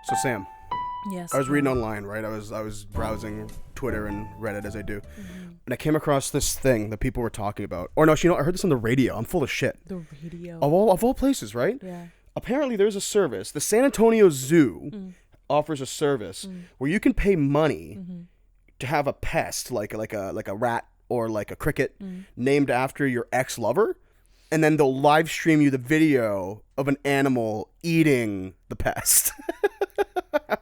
So Sam, Yes. I was reading online, right? I was browsing Twitter and Reddit as I do, and I came across this thing that people were talking about. Or no, I heard this on the radio. I'm full of shit. The radio. Of all places, right? Yeah. Apparently, there's a service. The San Antonio Zoo offers a service where you can pay money to have a pest, like a rat or like a cricket, named after your ex-lover, and then they'll live stream you the video of an animal eating the pest.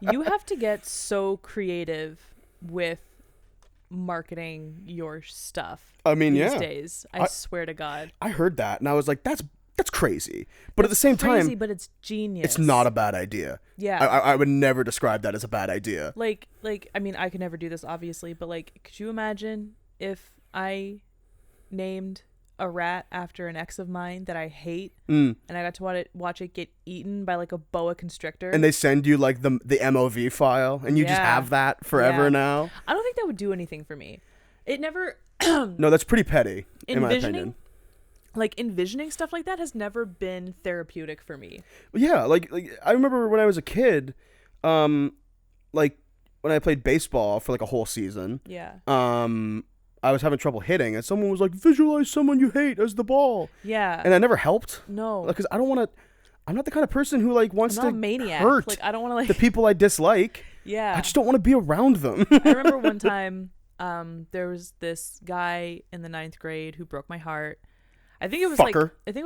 You have to get so creative with marketing your stuff. I mean, these yeah. days. I swear to God. I heard that, and I was like, that's crazy. But at the same crazy, time, but it's genius. it's not a bad idea. Yeah. I would never describe that as a bad idea. Like, I mean, I could never do this, obviously, but like, could you imagine if I named a rat after an ex of mine that I hate, and I got to watch it get eaten by like a boa constrictor? And they send you like the MOV file, and you just have that forever now. I don't think that would do anything for me. It never. No, that's pretty petty, in my opinion. Like, envisioning stuff like that has never been therapeutic for me. Yeah, like I remember when I was a kid, like when I played baseball for like a whole season. Yeah. I was having trouble hitting, and someone was like, "Visualize someone you hate as the ball." Yeah. And that never helped. No. Because I don't want to. I'm not the kind of person who like wants I'm not to a maniac. hurt Like, I don't want to like the people I dislike. Yeah. I just don't want to be around them. I remember one time, there was this guy in the 9th grade who broke my heart. I think it was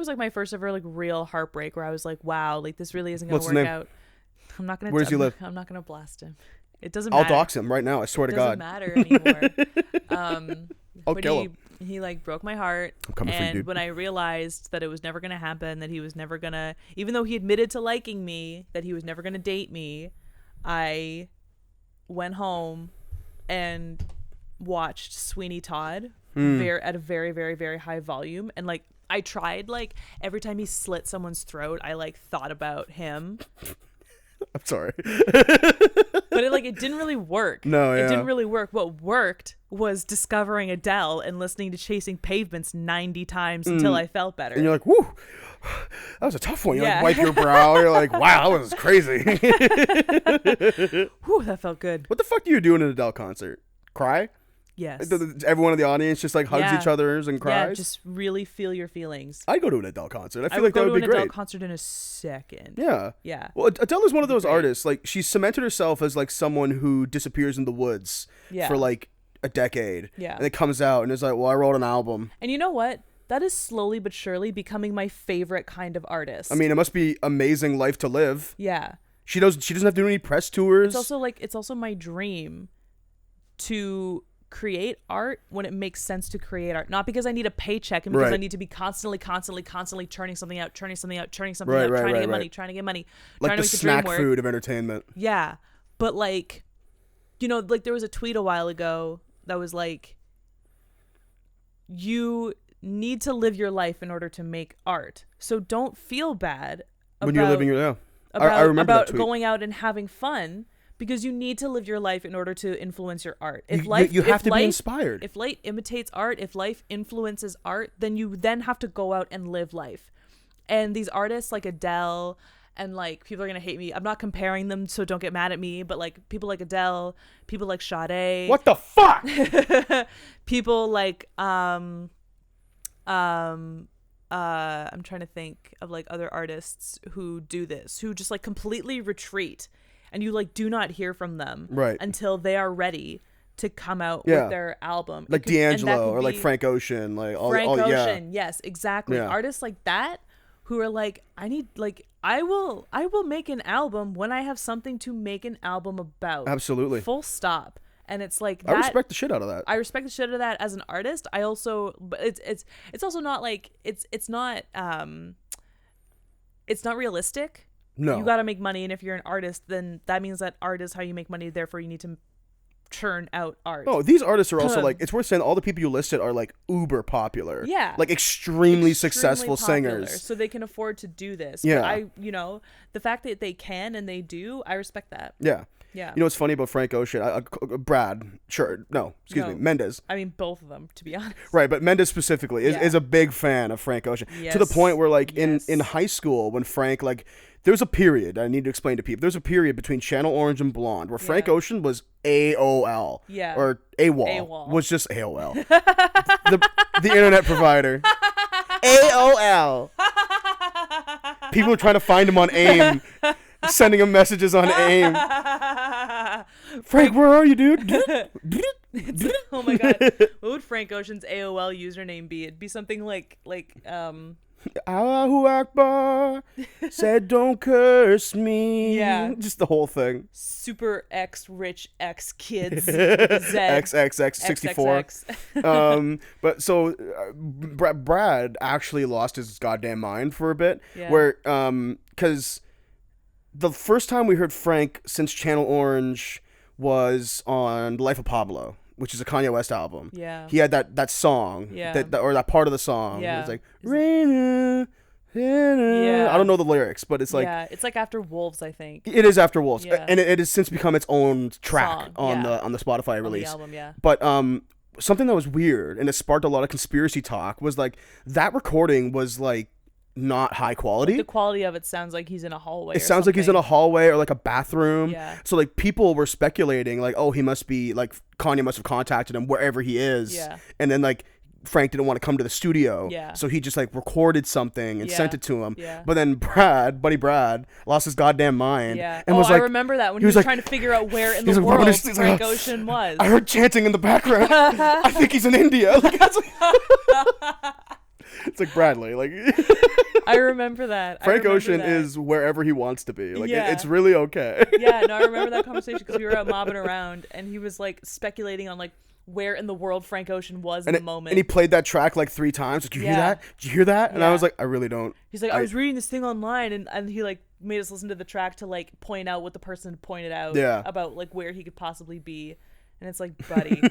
like my first ever like real heartbreak where I was like, wow, like this really isn't gonna What's his work name? out. I'm not gonna. Where does he live? I'm not gonna blast him. It doesn't I'll matter. dox him right now. I swear to It God. doesn't matter anymore. I'll but kill him. he like broke my heart. I'm coming for you, And dude. when I realized that it was never gonna happen, that he was never gonna, even though he admitted to liking me, that he was never gonna date me, I went home and watched Sweeney Todd at a very, very, very high volume. And like, I tried, like, every time he slit someone's throat, I like thought about him. I'm sorry. But it didn't really work. No, yeah. It didn't really work. What worked was discovering Adele and listening to Chasing Pavements 90 times until I felt better. And you're like, whoo, that was a tough one. You Yeah. like wipe your brow. You're like, wow, that was crazy. Whew, that felt good. What the fuck do you do in an Adele concert? Cry? Yes. Everyone in the audience just like hugs Yeah. each other and cries? Yeah, just really feel your feelings. I'd go to an Adele concert. I feel would like that go would to be an great. Adele concert in a second. Yeah. Yeah. Well, Adele is one of those Great. artists. Like, she's cemented herself as like someone who disappears in the woods Yeah. for like a decade. Yeah. And it comes out and is like, well, I wrote an album. And you know what? That is slowly but surely becoming my favorite kind of artist. I mean, it must be amazing life to live. yeah. She doesn't have to do any press tours. It's also my dream to create art when it makes sense to create art, not because I need a paycheck and because Right. I need to be constantly churning something out, Right, trying to right, get money, right. trying to get money, like trying the to make the dream snack work. food of entertainment. Yeah, but like, you know, like there was a tweet a while ago that was like, you need to live your life in order to make art, so don't feel bad When you're living your I remember about that tweet. going out and having fun, because you need to live your life in order to influence your art. You have to be inspired. If life imitates art, if life influences art, then you then have to go out and live life. And these artists like Adele, and like, people are gonna hate me. I'm not comparing them, so don't get mad at me. But like, people like Adele, people like Sade. What the fuck? People like I'm trying to think of like other artists who do this, who just like completely retreat, and you like do not hear from them Right. until they are ready to come out Yeah. with their album. Like D'Angelo or like Frank Ocean, like Frank all Ocean. Yes, exactly. Yeah. Artists like that who are like, I will make an album when I have something to make an album about. Absolutely. Full stop. And it's like that. I respect the shit out of that. I respect the shit out of that as an artist. I also, but it's also not like it's not realistic. No. You got to make money, and if you're an artist, then that means that art is how you make money. Therefore, you need to churn out art. Oh, these artists are also like, it's worth saying all the people you listed are like uber popular. Yeah. Like extremely successful popular, singers. so they can afford to do this. Yeah. But the fact that they can and they do, I respect that. Yeah. Yeah. You know what's funny about Frank Ocean? Brad, sure, no, excuse me, Mendes. I mean, both of them, to be honest. Right, but Mendes specifically is a big fan of Frank Ocean to the point where, like, in high school when Frank, like, there's a period I need to explain to people. There's a period between Channel Orange and Blonde where Frank Ocean was AOL, or AWOL, was just AOL, the internet provider. AOL. People were trying to find him on AIM, sending him messages on AIM. Frank, where are you, dude? Oh my god, what would Frank Ocean's AOL username be? It'd be something like Allahu Akbar said don't curse me. Yeah. Just the whole thing. Super X rich X kids. Z. XXX 64. But so Brad actually lost his goddamn mind for a bit. Yeah. Where because the first time we heard Frank since Channel Orange was on The Life of Pablo, which is a Kanye West album. Yeah. He had that song, or that part of the song. Yeah. It was like, Raina, I don't know the lyrics, but it's like... Yeah, it's like After Wolves, I think. It is After Wolves. Yeah. And it has since become its own track song, on the Spotify release. On the album, yeah. But something that was weird, and it sparked a lot of conspiracy talk, was like, that recording was like, not high quality. Like the quality of it sounds like he's in a hallway. It sounds like he's in a hallway or like a bathroom. Yeah. So like people were speculating like, oh, he must be like Kanye must have contacted him wherever he is. Yeah. And then like Frank didn't want to come to the studio. Yeah. So he just like recorded something and sent it to him. Yeah. But then Buddy Brad, lost his goddamn mind. Yeah. And was I like, remember that when he was like, trying to figure out where in the world Frank Ocean was. I heard chanting in the background. I think he's in India. Like, it's like Bradley. Like I remember that. Frank Ocean is wherever he wants to be. Like it's really okay. Yeah, no, I remember that conversation because we were out mobbing around and he was like speculating on like where in the world Frank Ocean was in the moment. And he played that track like 3 times. Like, did you hear that? Did you hear that? And I was like, I really don't. He's like, I was reading this thing online and he like made us listen to the track to like point out what the person pointed out about like where he could possibly be. And it's like, buddy.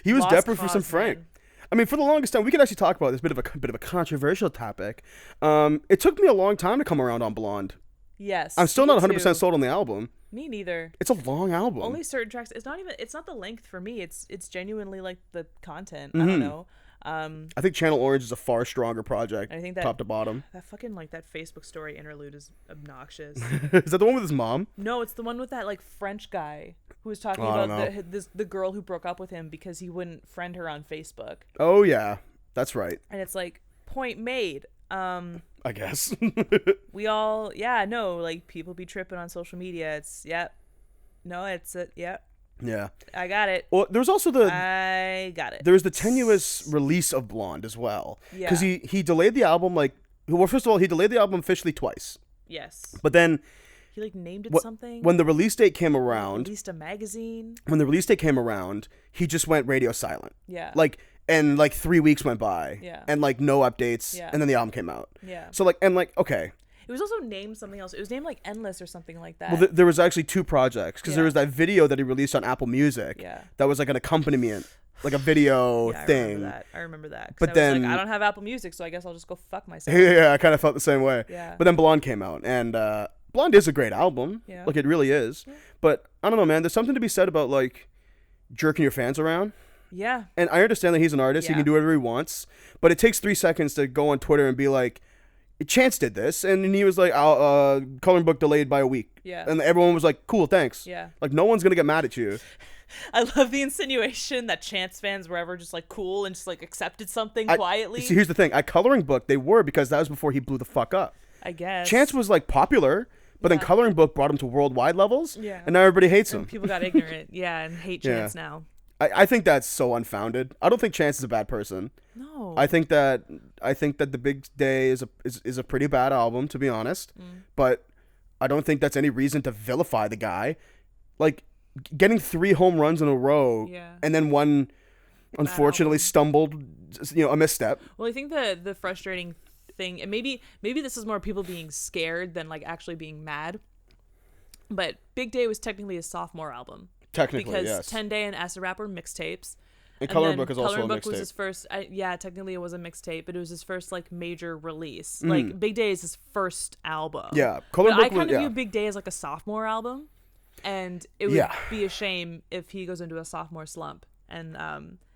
He was desperate for some Frank. Man. I mean, for the longest time, we could actually talk about this bit of a controversial topic. It took me a long time to come around on Blonde. Yes. I'm still not 100% sold on the album. Me neither. It's a long album. Only certain tracks. It's not the length for me. It's genuinely like the content. I don't know. I think Channel Orange is a far stronger project. I think that top to bottom. That fucking like that Facebook story interlude is obnoxious. Is that the one with his mom? No, it's the one with that like French guy who was talking about the girl who broke up with him because he wouldn't friend her on Facebook. Oh yeah, that's right. And it's like, point made. I guess. We all like people be tripping on social media. It's Yeah, I got it. Well, there's also I got it. There was the tenuous release of Blonde as well. Yeah. Because he delayed the album first of all, he delayed the album officially twice. Yes. But then he like named it something. When the release date came around, released a magazine. When the release date came around, he just went radio silent. Yeah. And 3 weeks went by. Yeah. And no updates. Yeah. And then the album came out. Yeah. So okay. It was also named something else. It was named Endless or something like that. Well, there was actually 2 projects because there was that video that he released on Apple Music. Yeah. That was like an accompaniment, like a video thing. I remember that. But then I don't have Apple Music, so I guess I'll just go fuck myself. Yeah, I kind of felt the same way. Yeah. But then Blonde came out, and Blonde is a great album. Yeah. Like it really is. Yeah. But I don't know, man. There's something to be said about jerking your fans around. Yeah. And I understand that he's an artist. He can do whatever he wants. But it takes 3 seconds to go on Twitter and be like, Chance did this, and he was like, coloring book delayed by a week. Yeah. And everyone was like, cool, thanks. Yeah. No one's gonna get mad at you. I love the insinuation that Chance fans were ever just cool and just accepted something quietly. See, here's the thing. At Coloring Book, they were because that was before he blew the fuck up. I guess. Chance was popular, but then Coloring Book brought him to worldwide levels. Yeah. And now everybody hates him. People got ignorant. And hate Chance now. I think that's so unfounded. I don't think Chance is a bad person. No. I think that The Big Day is a pretty bad album, to be honest. But I don't think that's any reason to vilify the guy. Getting 3 home runs in a row, and then one unfortunately stumbled, a misstep. Well, I think the frustrating thing, and maybe this is more people being scared than actually being mad. But Big Day was technically a sophomore album. Technically, because yes. 10 Day and Acid Rap were mixtapes. And Coloring Book is also a Coloring Book mixtape. was his first, technically it was a mixtape, but it was his first major release. Big Day is his first album. Yeah, Coloring Book I kind of view Big Day as a sophomore album. And it would Yeah. be a shame if he goes into a sophomore slump and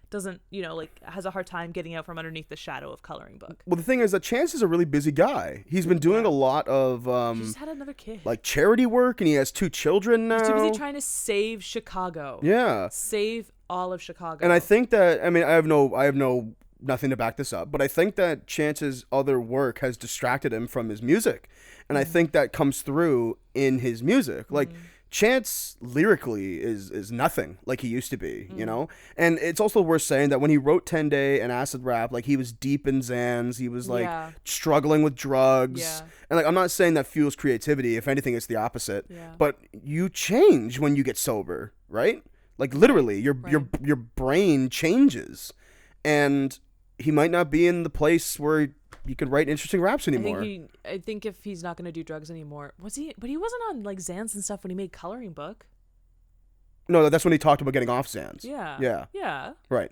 doesn't, like has a hard time getting out from underneath the shadow of Coloring Book. Well, the thing is that Chance is a really busy guy. He's been doing a lot of He just had another kid. like charity work, and he has 2 children now. He's too busy trying to save Chicago. Yeah. Save all of Chicago. And I think that, I mean, I have nothing to back this up, but I think that Chance's other work has distracted him from his music. And I think that comes through in his music. Like, Chance lyrically is nothing like he used to be, you know? And it's also worth saying that when he wrote 10 Day and Acid Rap, like, he was deep in Xans. He was, like, struggling with drugs. Yeah. And, like, I'm not saying that fuels creativity. If anything, it's the opposite. Yeah. But you change when you get sober, right? Like, literally, your brain changes. And he might not be in the place where you can write interesting raps anymore. I think if he's not going to do drugs anymore, was he? But he wasn't on like Xans and stuff when he made Coloring Book. No, that's when he talked about getting off Xans. Yeah. Right.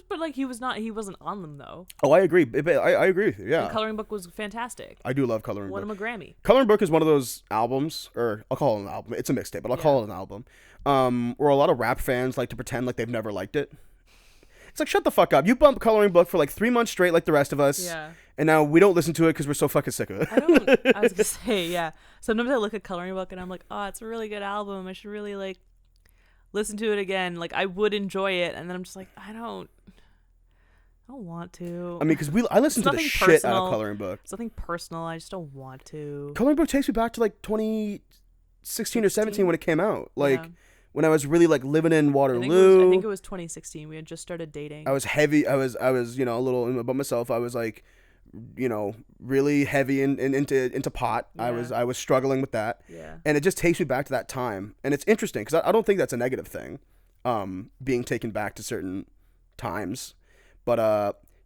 But like he wasn't on them though. Oh, I agree. I agree with you. Yeah. And Coloring Book was fantastic. I do love Coloring Book. Won him a Grammy. Coloring Book is one of those albums, or I'll call it an album. It's a mixtape, but I'll call it an album. Where a lot of rap fans like to pretend like they've never liked it. It's like, shut the fuck up. You bumped Coloring Book for like 3 months straight like the rest of us. Yeah. And now we don't listen to it because we're so fucking sick of it. I was going to say, yeah. Sometimes I look at Coloring Book and I'm like, oh, it's a really good album. I should really like listen to it again. Like I would enjoy it. And then I'm just like, I don't want to. I mean, because I listened to the shit out of Coloring Book. It's nothing personal. I just don't want to. Coloring Book takes me back to like 2016 or 17 when it came out. Like... Yeah. When I was really like living in Waterloo. I think it was 2016. We had just started dating. I was heavy. I was a little about myself. I was like, really heavy into pot. Yeah. I was struggling with that. Yeah. And it just takes me back to that time. And it's interesting because I don't think that's a negative thing, being taken back to certain times. But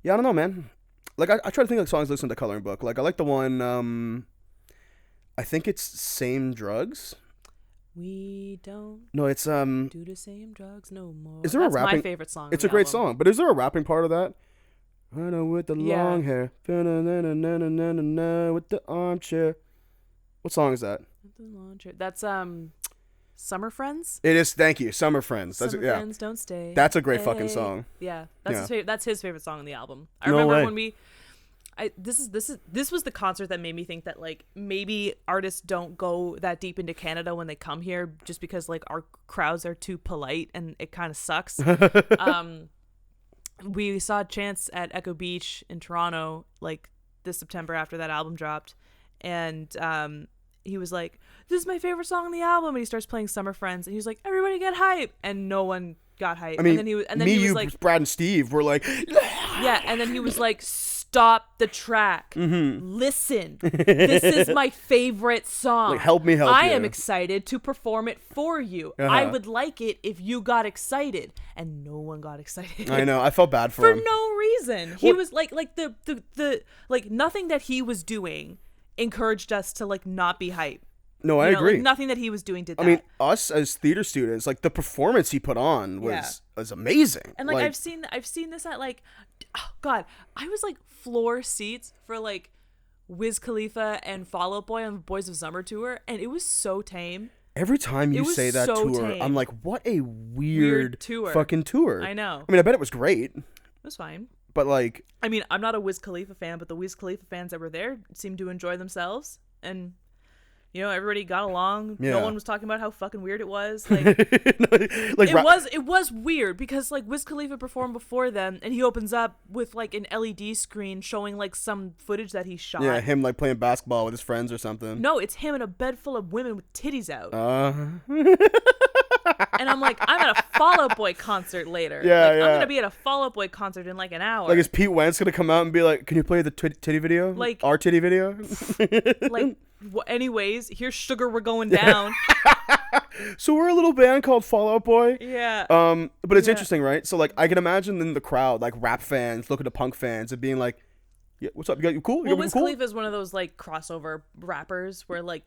yeah, I don't know, man. Like I try to think of songs listening to Coloring Book. Like I like the one. I think it's Same Drugs. We don't. No, it's do the same drugs no more. Is there That's a rapping? My favorite song. It's a great song, but is there a rapping part of that? I know with the long hair, with the armchair. What song is that? That's Summer Friends. It is. Thank you, Summer Friends. Friends don't stay. That's a great fucking song. Yeah, that's his favorite song on the album. I remember when we. This was the concert that made me think that like maybe artists don't go that deep into Canada when they come here just because like our crowds are too polite and it kind of sucks. We saw Chance at Echo Beach in Toronto like this September after that album dropped, and he was like, "This is my favorite song on the album," and he starts playing Summer Friends, and he was like, "Everybody get hype," and no one got hype. I mean, and then he was like, Brad and Steve were like, yeah, and then he was like, stop the track. Listen, this is my favorite song. Like, help me. I am excited to perform it for you. I would like it if you got excited, and no one got excited. I know. I felt bad for him for no reason. He was like the like nothing that he was doing encouraged us to like not be hype. No, I agree. Like, nothing that he was doing did that. I mean, us as theater students, like the performance he put on was amazing. And like I've seen this at like, oh God, I was like floor seats for like Wiz Khalifa and Fall Out Boy on the Boys of Summer tour, and it was so tame. Every time you say that so tour, tame. I'm like, what a weird tour. Fucking tour. I know. I mean, I bet it was great. It was fine. But like, I mean, I'm not a Wiz Khalifa fan, but the Wiz Khalifa fans that were there seemed to enjoy themselves, and everybody got along. Yeah. No one was talking about how fucking weird it was. Like, it was weird because like Wiz Khalifa performed before them, and he opens up with like an LED screen showing like some footage that he shot. Yeah, him like playing basketball with his friends or something. No, it's him in a bed full of women with titties out. And I'm like, I'm at a Fall Out Boy concert later. Yeah, I'm gonna be at a Fall Out Boy concert in like an hour. Like, is Pete Wentz gonna come out and be like, "Can you play the titty video? Like our titty video?" Like, anyways, here's Sugar, We're Going Down. So we're a little band called Fall Out Boy. Yeah. But it's interesting, right? So like, I can imagine in the crowd, like rap fans looking to punk fans and being like, "Yeah, what's up? You cool? Well, Wiz Khalifa is one of those like crossover rappers where like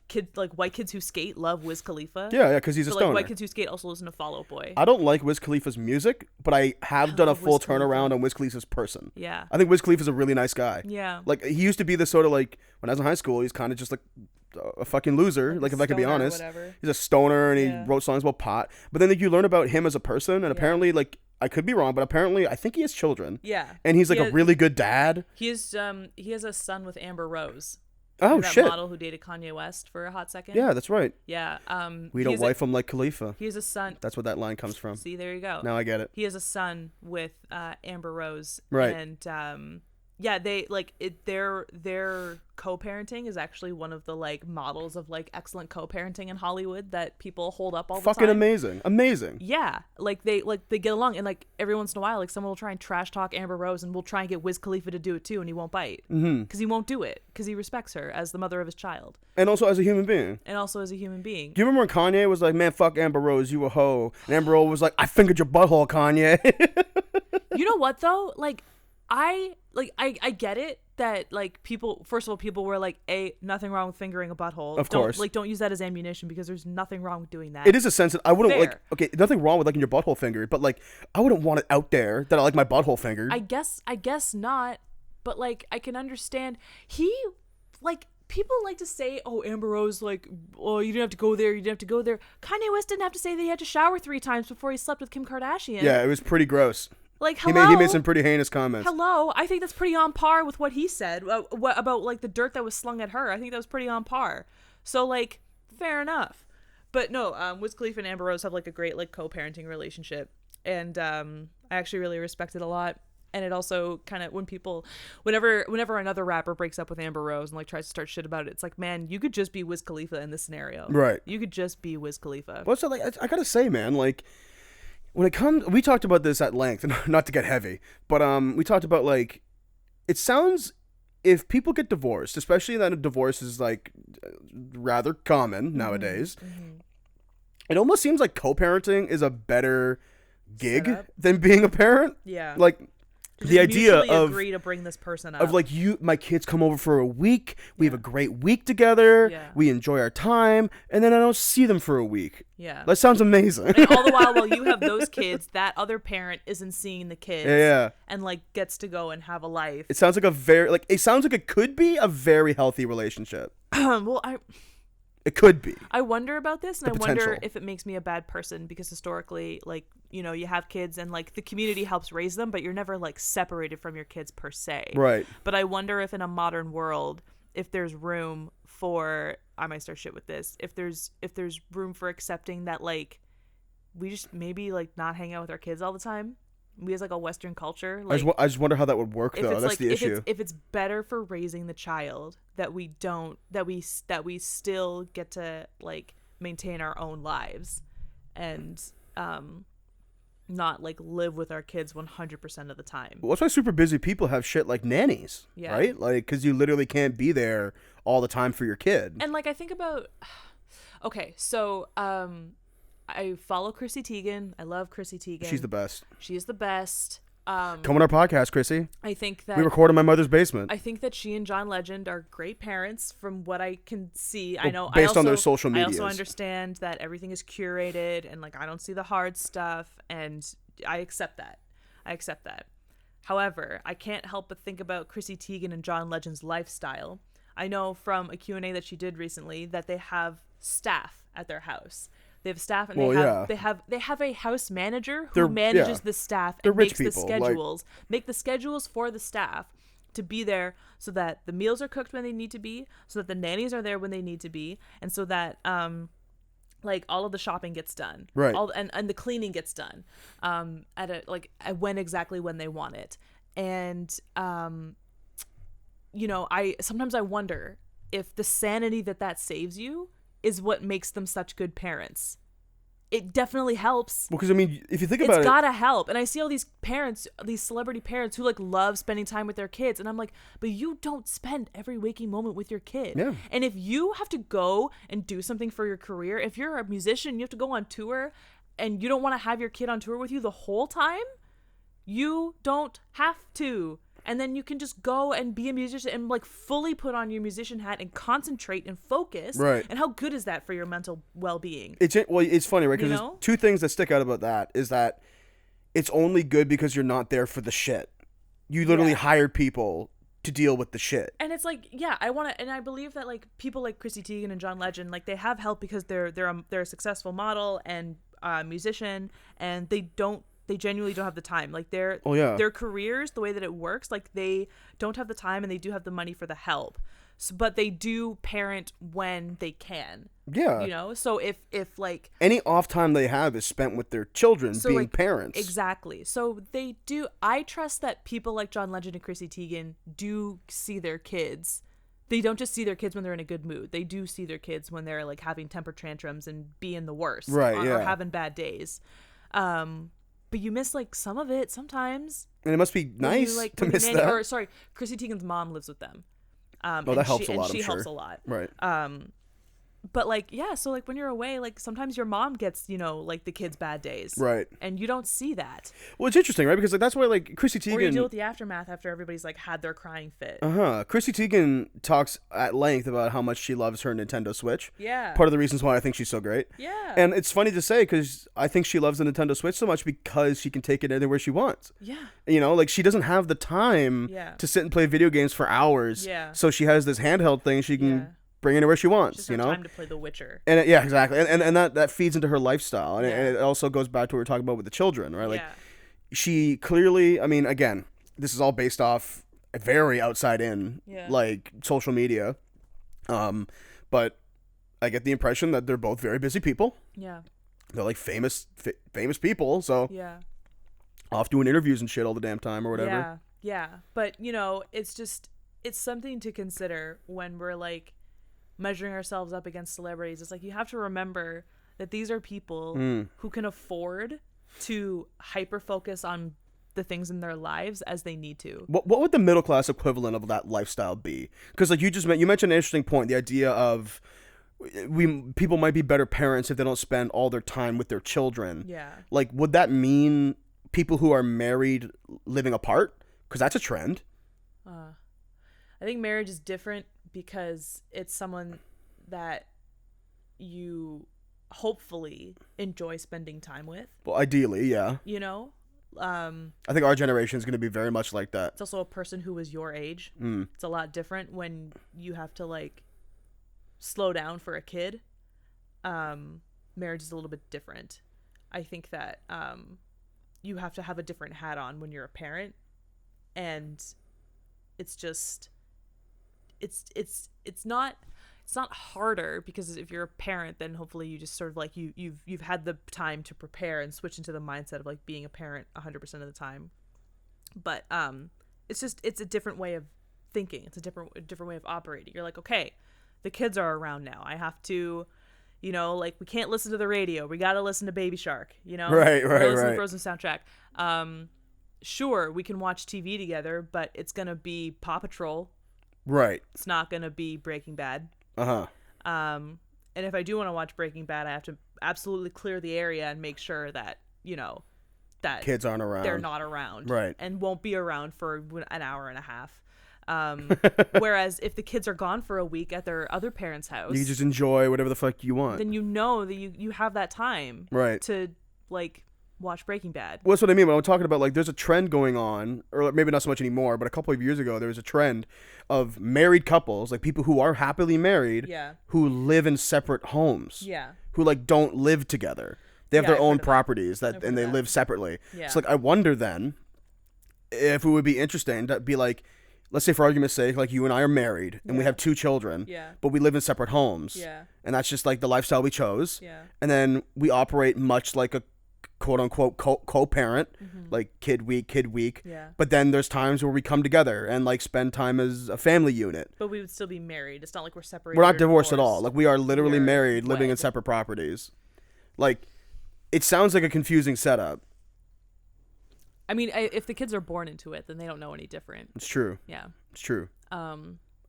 white kids who skate love Wiz Khalifa. Yeah, because he's a stoner. Like white kids who skate also listen to Fall Out Boy. I don't like Wiz Khalifa's music, but I have done a full turnaround on Wiz Khalifa's person. Yeah. I think Wiz Khalifa's a really nice guy. Yeah. Like, he used to be this sort of like, when I was in high school, he's kind of just like a fucking loser. Like if I can be honest, he's a stoner and he wrote songs about pot. But then you learn about him as a person, and apparently, like I could be wrong, but apparently I think he has children. Yeah, and he's like a really good dad. He has a son with Amber Rose. Oh that shit! Model who dated Kanye West for a hot second. Yeah, that's right. Yeah. We don't wife him like Khalifa. He has a son. That's where that line comes from. See, there you go. Now I get it. He has a son with Amber Rose. Right. And yeah, they like it. Their co-parenting is actually one of the like models of like excellent co-parenting in Hollywood that people hold up all the time. Fucking amazing. Yeah, like they get along, and like every once in a while, like someone will try and trash talk Amber Rose, and we'll try and get Wiz Khalifa to do it too, and he won't bite because he won't do it because he respects her as the mother of his child, and also as a human being. Do you remember when Kanye was like, "Man, fuck Amber Rose, you a hoe," and Amber Rose was like, "I fingered your butthole, Kanye." You know what though? Like, I get it that like people, first of all, people were like, nothing wrong with fingering a butthole. Of course. Don't use that as ammunition because there's nothing wrong with doing that. It is a sense that I wouldn't Fair. nothing wrong with liking your butthole fingered, but like I wouldn't want it out there that I like my butthole fingered. I guess not, but like I can understand people like to say, oh, Amber Rose, like, oh, you didn't have to go there. Kanye West didn't have to say that he had to shower 3 times before he slept with Kim Kardashian. Yeah, it was pretty gross. Like, hello? He made some pretty heinous comments. Hello? I think that's pretty on par with what he said about, like, the dirt that was slung at her. I think that was pretty on par. So, like, fair enough. But no, Wiz Khalifa and Amber Rose have, like, a great, like, co-parenting relationship. And I actually really respect it a lot. And it also kind of, whenever another rapper breaks up with Amber Rose and, like, tries to start shit about it, it's like, man, you could just be Wiz Khalifa in this scenario. Right. You could just be Wiz Khalifa. Well, so, like, I gotta say, man, like, when it comes, we talked about this at length, not to get heavy, but we talked about, like, it sounds, if people get divorced, especially that a divorce is, like, rather common nowadays, it almost seems like co-parenting is a better gig than being a parent. Yeah. Like, the idea of agree to bring this person up. Of like, my kids come over for a week, we have a great week together, we enjoy our time, and then I don't see them for a week. Yeah. That sounds amazing. And all the while you have those kids, that other parent isn't seeing the kids. Yeah. And like gets to go and have a life. It sounds like it could be a very healthy relationship. It could be. I wonder about this, and I potential. wonder if it makes me a bad person because historically, like, you know, you have kids and like the community helps raise them, but you're never like separated from your kids per se. Right. But I wonder if in a modern world, if there's room for, I might start shit with this, if there's room for accepting that like we just maybe like not hang out with our kids all the time. We as like a Western culture, like, I just wonder how that would work though. That's the issue. If it's better for raising the child that we still get to like maintain our own lives and not like live with our kids 100% of the time. Well, that's why super busy people have shit like nannies, right? Like, because you literally can't be there all the time for your kid. And like I think about, okay, so I follow Chrissy Teigen. I love Chrissy Teigen. She's the best. She is the best. Come on our podcast, Chrissy. I think that we record in my mother's basement. I think that she and John Legend are great parents from what I can see. Well, I know based on their social medias. I also understand that everything is curated and like I don't see the hard stuff, and I accept that. However, I can't help but think about Chrissy Teigen and John Legend's lifestyle. I know from a Q&A that she did recently that they have staff at their house. They have staff, and they have a house manager who manages the staff and makes the schedules. Make the schedules for the staff to be there so that the meals are cooked when they need to be, so that the nannies are there when they need to be, and so that like all of the shopping gets done, right? And the cleaning gets done when they want it. And you know, sometimes I wonder if the sanity that saves you is what makes them such good parents. It definitely helps. Well, because I mean, if you think about it, it's gotta help. And I see all these parents, these celebrity parents who like love spending time with their kids, and I'm like, but you don't spend every waking moment with your kid. Yeah. And if you have to go and do something for your career, if you're a musician, you have to go on tour, and you don't want to have your kid on tour with you the whole time, you don't have to. And then you can just go and be a musician and like fully put on your musician hat and concentrate and focus. Right. And how good is that for your mental well-being? It's funny, right? Because there's two things that stick out about that is that it's only good because you're not there for the shit. You literally hired people to deal with the shit. And it's like, yeah, I want to, and I believe that like people like Chrissy Teigen and John Legend, like they have help because they're a successful model and musician, and they genuinely don't have the time. Like their careers, the way that it works, like they don't have the time and they do have the money for the help. So, but they do parent when they can. Yeah. You know? So if like any off time they have is spent with their children being like, parents. Exactly. So they do. I trust that people like John Legend and Chrissy Teigen do see their kids. They don't just see their kids when they're in a good mood. They do see their kids when they're like having temper tantrums and being the worst. Right. Or having bad days. But you miss like some of it sometimes. And it must be nice to miss that. Or sorry, Chrissy Teigen's mom lives with them. That helps a lot. And she I'm sure. helps a lot. Right. But like, yeah, so like when you're away, like sometimes your mom gets, you know, like the kids' bad days. Right. And you don't see that. Well, it's interesting, right? Because like that's why like Chrissy Teigen. Or you deal with the aftermath after everybody's like had their crying fit. Chrissy Teigen talks at length about how much she loves her Nintendo Switch. Yeah. Part of the reasons why I think she's so great. Yeah. And it's funny to say because I think she loves the Nintendo Switch so much because she can take it anywhere she wants. Yeah. You know, like she doesn't have the time to sit and play video games for hours. Yeah. So she has this handheld thing she can bring anywhere she wants. She doesn't have time to play The Witcher. And yeah, exactly. And that feeds into her lifestyle, and it also goes back to what we were talking about with the children, right? Like she clearly, I mean, again, this is all based off a very outside in like social media, but I get the impression that they're both very busy people. Yeah. They're like famous people, so off doing interviews and shit all the damn time or whatever. Yeah, yeah. But you know, it's something to consider when we're like measuring ourselves up against celebrities. It's like you have to remember that these are people who can afford to hyper focus on the things in their lives as they need to. What would the middle class equivalent of that lifestyle be? Because like you mentioned an interesting point, the idea of people might be better parents if they don't spend all their time with their children. Yeah. Like, would that mean people who are married living apart? Because that's a trend. I think marriage is different because it's someone that you hopefully enjoy spending time with. Well, ideally, yeah. You know? I think our generation is going to be very much like that. It's also a person who was your age. It's a lot different when you have to like slow down for a kid. Marriage is a little bit different. I think that you have to have a different hat on when you're a parent, and it's just it's not harder because if you're a parent, then hopefully you just sort of like you've had the time to prepare and switch into the mindset of like being a parent 100% of the time. But it's a different way of thinking. It's a different way of operating. You're like, okay, the kids are around now. I have to, you know, like we can't listen to the radio. We got to listen to Baby Shark, you know? Right. Listen to the Frozen soundtrack. Sure, we can watch TV together, but it's going to be Paw Patrol. Right. It's not going to be Breaking Bad. And if I do want to watch Breaking Bad, I have to absolutely clear the area and make sure that, you know, that kids aren't around. They're not around. Right. And won't be around for an hour and a half. Whereas if the kids are gone for a week at their other parents' house, you just enjoy whatever the fuck you want. Then you know that you have that time, right, to like watch Breaking Bad. Well, that's what I mean when I'm talking about like there's a trend going on, or maybe not so much anymore, but a couple of years ago there was a trend of married couples, like people who are happily married, who live in separate homes, who like don't live together. They have their own properties and they live separately. So like I wonder then if it would be interesting to be like, let's say for argument's sake, like you and I are married and we have 2 children, but we live in separate homes, and that's just like the lifestyle we chose, and then we operate much like a quote-unquote co-parent, like kid week, but then there's times where we come together and like spend time as a family unit. But we would still be married. It's not like we're separated. We're not divorced at all. Like we are literally married, living in separate properties. Like it sounds like a confusing setup. I mean, if the kids are born into it, then they don't know any different. It's true. Yeah. It's true. I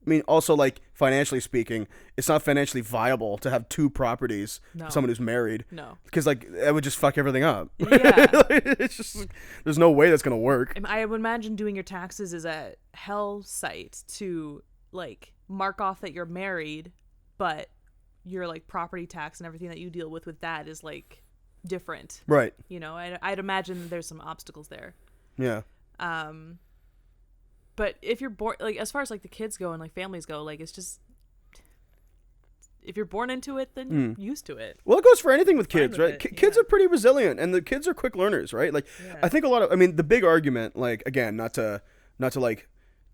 mean, also, like, financially speaking, it's not financially viable to have 2 properties for someone who's married. No. Because, like, that would just fuck everything up. Yeah. It's just, there's no way that's going to work. I would imagine doing your taxes is a hell site to, like, mark off that you're married, but your, like, property tax and everything that you deal with that is, like, different. Right. You know, I'd imagine there's some obstacles there. Yeah. But if you're born, like, as far as, like, the kids go and, like, families go, like, it's just, if you're born into it, then you're used to it. Well, it goes for anything with Fine kids, with right? it, Kids yeah. are pretty resilient, and the kids are quick learners, right? Like, Yeah. I think I mean, the big argument, like, again, not to like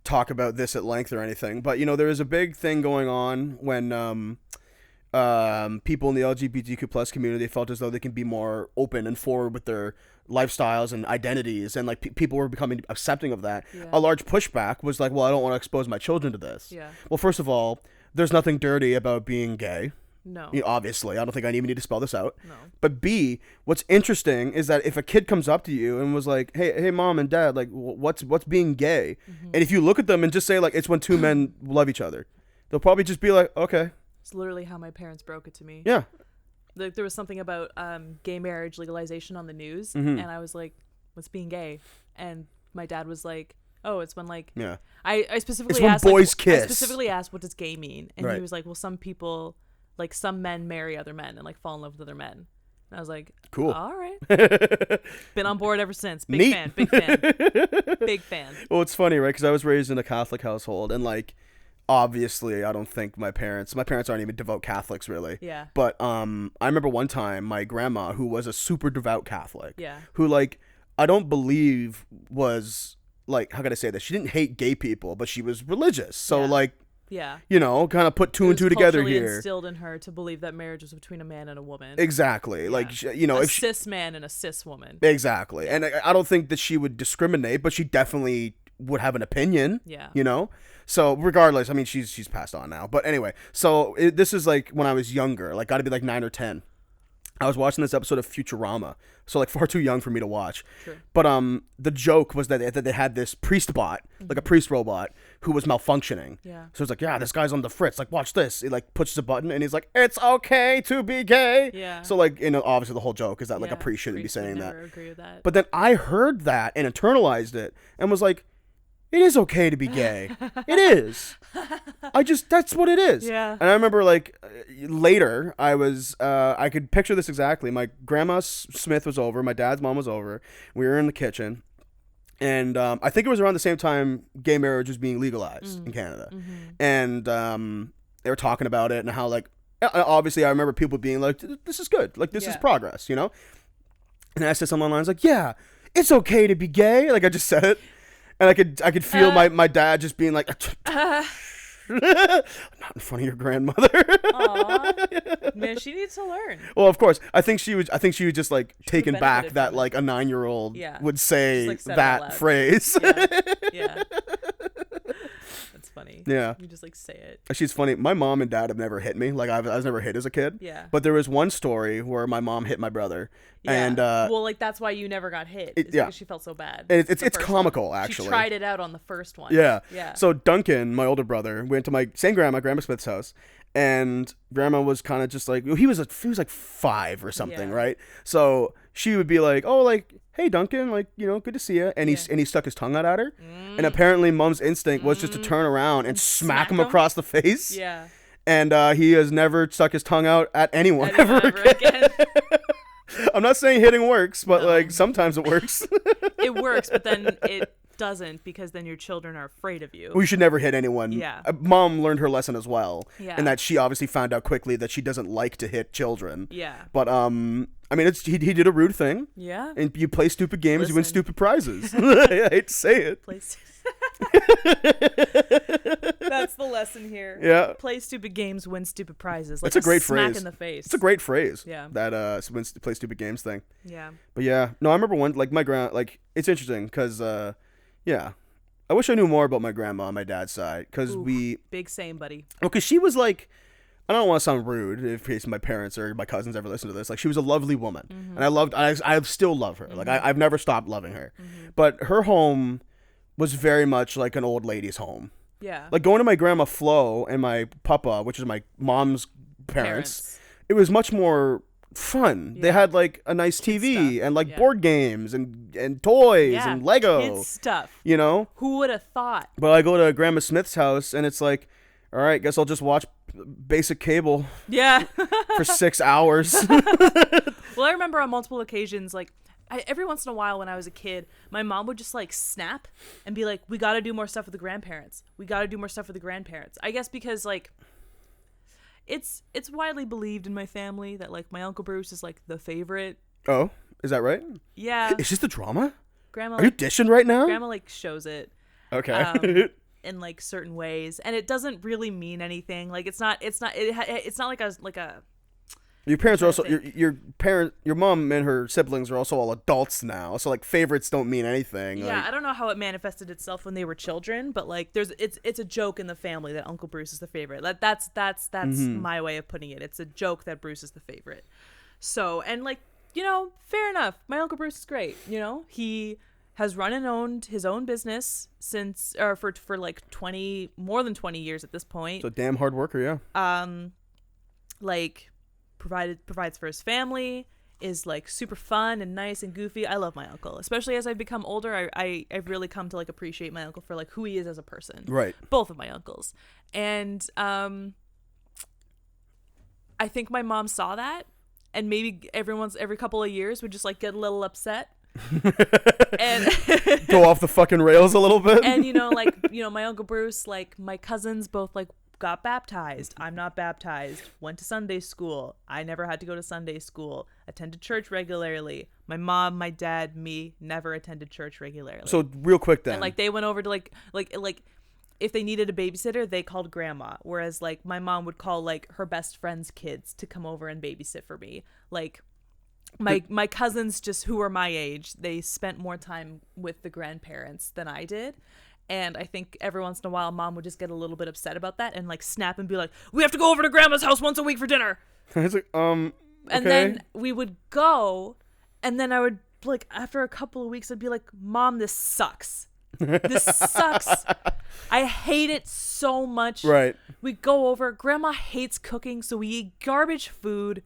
talk about this at length or anything, but, you know, there is a big thing going on when people in the LGBTQ plus community felt as though they can be more open and forward with their lifestyles and identities, and like people were becoming accepting of that. Yeah. A large pushback was like, well, I don't want to expose my children to this. Yeah. Well, first of all, there's nothing dirty about being gay. No. You know, obviously, I don't think I even need to spell this out. No. But B, what's interesting is that if a kid comes up to you and was like, hey, mom and dad, like, what's being gay? Mm-hmm. And if you look at them and just say, like, it's when two men love each other, they'll probably just be like, okay. It's literally how my parents broke it to me. Yeah. Like, there was something about gay marriage legalization on the news, Mm-hmm. and I was like, what's being gay? And my dad was like, oh, it's when, like, Yeah. I specifically It's when asked, boys like, kiss. I specifically asked, what does gay mean? And Right. he was like, well, some people, like, some men marry other men and, like, fall in love with other men. And I was like, Cool. all right. Been on board ever since. Big Neat. fan. Big fan. Big fan. Well, it's funny, right? Because I was raised in a Catholic household, and like, obviously, I don't think my parents aren't even devout Catholics, really. Yeah. But I remember one time my grandma, who was a super devout Catholic, Yeah. who like I don't believe was like, how can I say this? She didn't hate gay people, but she was religious. So Yeah. like, Yeah. you know, kind of put two It and was two together culturally here. instilled in her to believe that marriage was between a man and a woman. Exactly. Like, you know, a if she, cis man and a cis woman. exactly. And I don't think that she would discriminate, but she definitely would have an opinion. Yeah. You know? So regardless, I mean, she's passed on now. But anyway, so this is like when I was younger, like got to be like 9 or 10. I was watching this episode of Futurama, so like far too young for me to watch. Sure. But the joke was that they had this priest bot, like a priest robot, who was malfunctioning. Yeah. So it's like, yeah, this guy's on the fritz. Like, watch this. He like pushes a button and he's like, it's okay to be gay. Yeah. So like, you know, obviously the whole joke is that like a Yeah. priest shouldn't be Priest would saying that. never agree with that. But then I heard that and internalized it and was like, it is okay to be gay. It is. That's what it is. Yeah. And I remember like later I could picture this exactly. My grandma Smith was over. My dad's mom was over. We were in the kitchen. And I think it was around the same time gay marriage was being legalized in Canada. Mm-hmm. And they were talking about it and how like, obviously I remember people being like, this is good. Like this is Yeah. progress, you know? And I said something along the lines like, yeah, it's okay to be gay. Like I just said it. And I could feel my dad just being like, not in front of your grandmother. Aw. Man, she needs to learn. Well, of course. I think she was just like taken back benefited that from it. like a 9-year-old Yeah. would say Just, like, said it out that loud. phrase. Yeah. Yeah. That's funny. Yeah. You just like say it. She's funny. My mom and dad have never hit me. Like I was never hit as a kid. Yeah. But there was one story where my mom hit my brother. Yeah. And well, like that's why you never got hit. Is yeah. because she felt so bad. And The it's first comical, one. actually. She tried it out on the first one. Yeah. Yeah. So Duncan, my older brother, went to my same grandma Smith's house, and grandma was kind of just like he was like 5 or something, Yeah. right? So she would be like, "Oh, like, hey Duncan, like, you know, good to see you," and Yeah. he stuck his tongue out at her, and apparently mom's instinct was just to turn around and smack him smack him? across the face. Yeah. And he has never stuck his tongue out at anyone Anyone ever ever again. I'm not saying hitting works, but No. like sometimes it works. It works, but then it doesn't because then your children are afraid of you. We should never hit anyone. Yeah. Mom learned her lesson as well. Yeah. And that she obviously found out quickly that she doesn't like to hit children. Yeah. But I mean, he did a rude thing. Yeah. And you play stupid games, you win Listen. stupid prizes. I hate to say it. Place. That's the lesson here. Yeah. Play stupid games, win stupid prizes. Like It's a great smack phrase. in the face. It's a great phrase. Yeah. That play stupid games thing. Yeah. But yeah, no, I remember one like my like it's interesting because yeah, I wish I knew more about my grandma on my dad's side because Ooh, big same, buddy. because she was like, I don't want to sound rude in case my parents or my cousins ever listen to this. Like she was a lovely woman, and I still love her. Like I've never stopped loving her, but her home was very much like an old lady's home. Yeah. Like going to my grandma Flo and my papa, which is my mom's parents. It was much more fun. They Yeah. had like a nice TV stuff. and like Yeah. board games and toys Yeah. and Lego. Kid stuff. You know? Who would have thought? But I go to Grandma Smith's house and it's like, all right, guess I'll just watch basic cable Yeah. for 6 hours. Well, I remember on multiple occasions, like, every once in a while when I was a kid, my mom would just like snap and be like, we got to do more stuff with the grandparents. We got to do more stuff with the grandparents. I guess because like it's widely believed in my family that like my Uncle Bruce is like the favorite. Oh, is that right? Yeah. Is this the drama? Grandma. Are you dishing right now? Grandma like shows it. Okay. In like certain ways, and it doesn't really mean anything. Like it's not like a. Your parents are also your mom and her siblings are also all adults now, so like favorites don't mean anything. Yeah, like, I don't know how it manifested itself when they were children, but like it's a joke in the family that Uncle Bruce is the favorite. That's my way of putting it. It's a joke that Bruce is the favorite. So, and like, you know, fair enough. My Uncle Bruce is great. You know, he has run and owned his own business for like more than 20 years at this point. So damn hard worker, yeah. Like provides for his family, is like super fun and nice and goofy. I love my uncle, especially as I've become older. I've really come to like appreciate my uncle for like who he is as a person. Right. Both of my uncles. And I think my mom saw that, and maybe every couple of years would just like get a little upset. And go off the fucking rails a little bit. And you know, like, you know, my Uncle Bruce, like my cousins both like got baptized. I'm not baptized. Went to Sunday school. I never had to go to Sunday school. Attended church regularly. My mom, my dad, me never attended church regularly. So real quick then. And like they went over to like if they needed a babysitter, they called grandma. Whereas like my mom would call like her best friend's kids to come over and babysit for me. Like my cousins, just who are my age, they spent more time with the grandparents than I did. And I think every once in a while, mom would just get a little bit upset about that and like snap and be like, we have to go over to grandma's house once a week for dinner. It's like, okay. And then we would go, and then I would like, after a couple of weeks, I'd be like, Mom, this sucks. This sucks. I hate it so much. Right. We go over, grandma hates cooking, so we eat garbage food.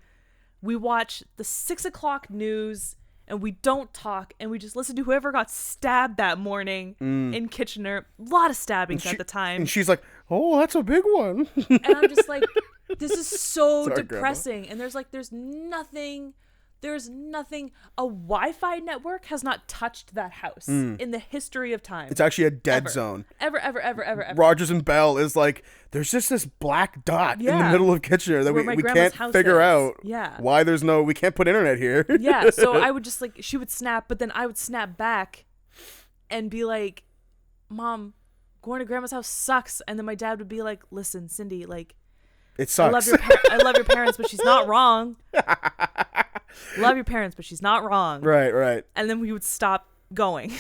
We watch the 6 o'clock news, and we don't talk, and we just listen to whoever got stabbed that morning in Kitchener. A lot of stabbings at the time. And she's like, oh, that's a big one. And I'm just like, this is so Sorry, depressing. Grandma. And there's nothing. A Wi-Fi network has not touched that house in the history of time. It's actually a dead zone. Ever. Rogers and Bell is like, there's just this black dot in the middle of Kitchener that we can't figure out why we can't put internet here. Yeah, so I would just like, she would snap, but then I would snap back and be like, Mom, going to grandma's house sucks. And then my dad would be like, listen, Cindy, like, it sucks. I love your parents, but she's not wrong. Love your parents, but she's not wrong. Right. And then we would stop going.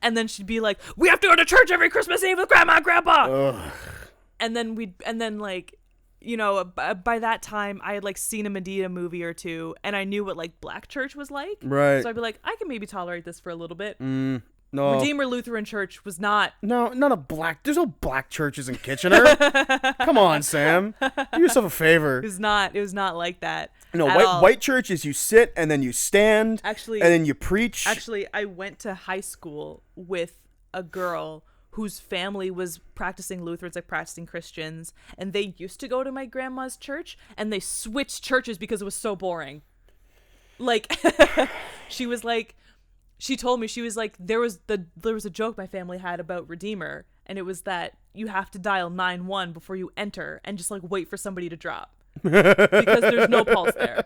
And then she'd be like, we have to go to church every Christmas Eve with grandma and grandpa. Ugh. And then like, you know, by that time I had like seen a Medea movie or two, and I knew what like black church was like. Right. So I'd be like, I can maybe tolerate this for a little bit. No. Redeemer Lutheran Church was not. No, not a black. There's no black churches in Kitchener. Come on, Sam. Do yourself a favor. It was not like that. No, white church is you sit and then you stand. Actually, and then you preach. Actually, I went to high school with a girl whose family was practicing Lutherans, like practicing Christians, and they used to go to my grandma's church, and they switched churches because it was so boring. Like, she told me, she was like, there was a joke my family had about Redeemer, and it was that you have to dial 911 before you enter and just like wait for somebody to drop because there's no pulse there.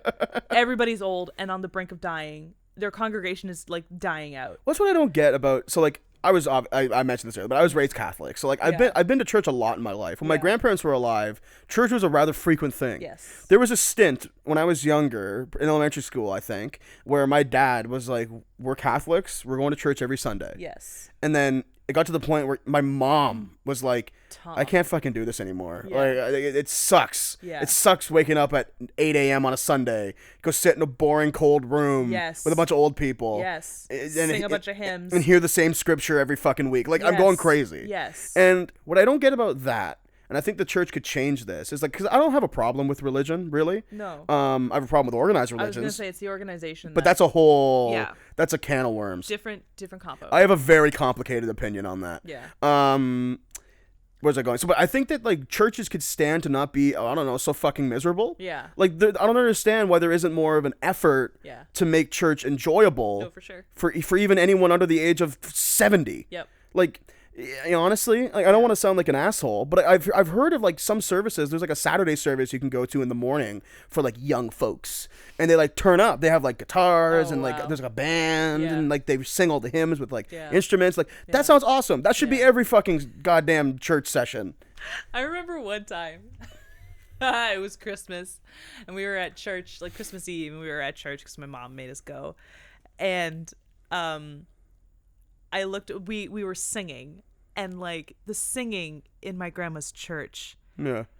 Everybody's old and on the brink of dying. Their congregation is like dying out. What's what I don't get about, so like, I mentioned this earlier, but I was raised Catholic. So like I've been to church a lot in my life. When my grandparents were alive, church was a rather frequent thing. Yes. There was a stint when I was younger, in elementary school, I think, where my dad was like, we're Catholics, we're going to church every Sunday. Yes. And then it got to the point where my mom was like, I can't fucking do this anymore. Yeah. Like it sucks. Yeah. It sucks waking up at 8 a.m. on a Sunday, go sit in a boring cold room with a bunch of old people. Yes. And sing a bunch of hymns. And hear the same scripture every fucking week. Like, I'm going crazy. Yes. And what I don't get about that, and I think the church could change this, is like, because I don't have a problem with religion, really. No. I have a problem with organized religions. I was going to say it's the organization. But that's a whole, that's a can of worms. Different compo. I have a very complicated opinion on that. Yeah. where's I going? So, but I think that like churches could stand to not be, I don't know, so fucking miserable. Yeah. Like I don't understand why there isn't more of an effort to make church enjoyable. No, for sure. For even anyone under the age of 70. Yep. Like, you know, honestly, like, I don't want to sound like an asshole, but I've heard of like some services. There's like a Saturday service you can go to in the morning for like young folks, and they like turn up. They have like guitars and like there's like a band and like they sing all the hymns with like instruments. Like that sounds awesome. That should be every fucking goddamn church session. I remember one time. It was Christmas, and we were at church, like Christmas Eve, and we were at church because my mom made us go, and I looked. We were singing, and like the singing in my grandma's church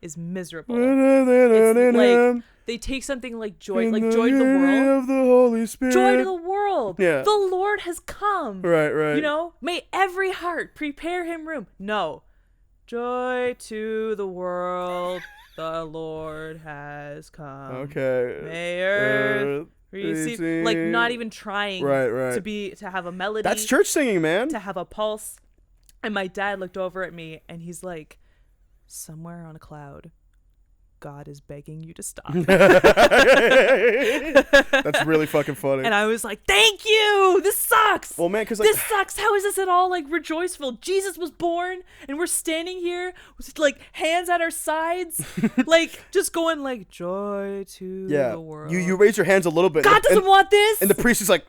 is miserable. It's like they take something like joy to the world, of the Holy Spirit, joy to the world. Yeah, the Lord has come. Right. You know, may every heart prepare him room. No, joy to the world. The Lord has come. Okay. May earth receive, like not even trying to have a melody. That's church singing, man. To have a pulse. And my dad looked over at me and he's like, somewhere on a cloud, God is begging you to stop. That's really fucking funny. And I was like, thank you. This sucks. Well, man, because like, this sucks. How is this at all like rejoiceful? Jesus was born and we're standing here with like hands at our sides, like just going like joy to the world. You raise your hands a little bit. God doesn't want this. And the priest is like,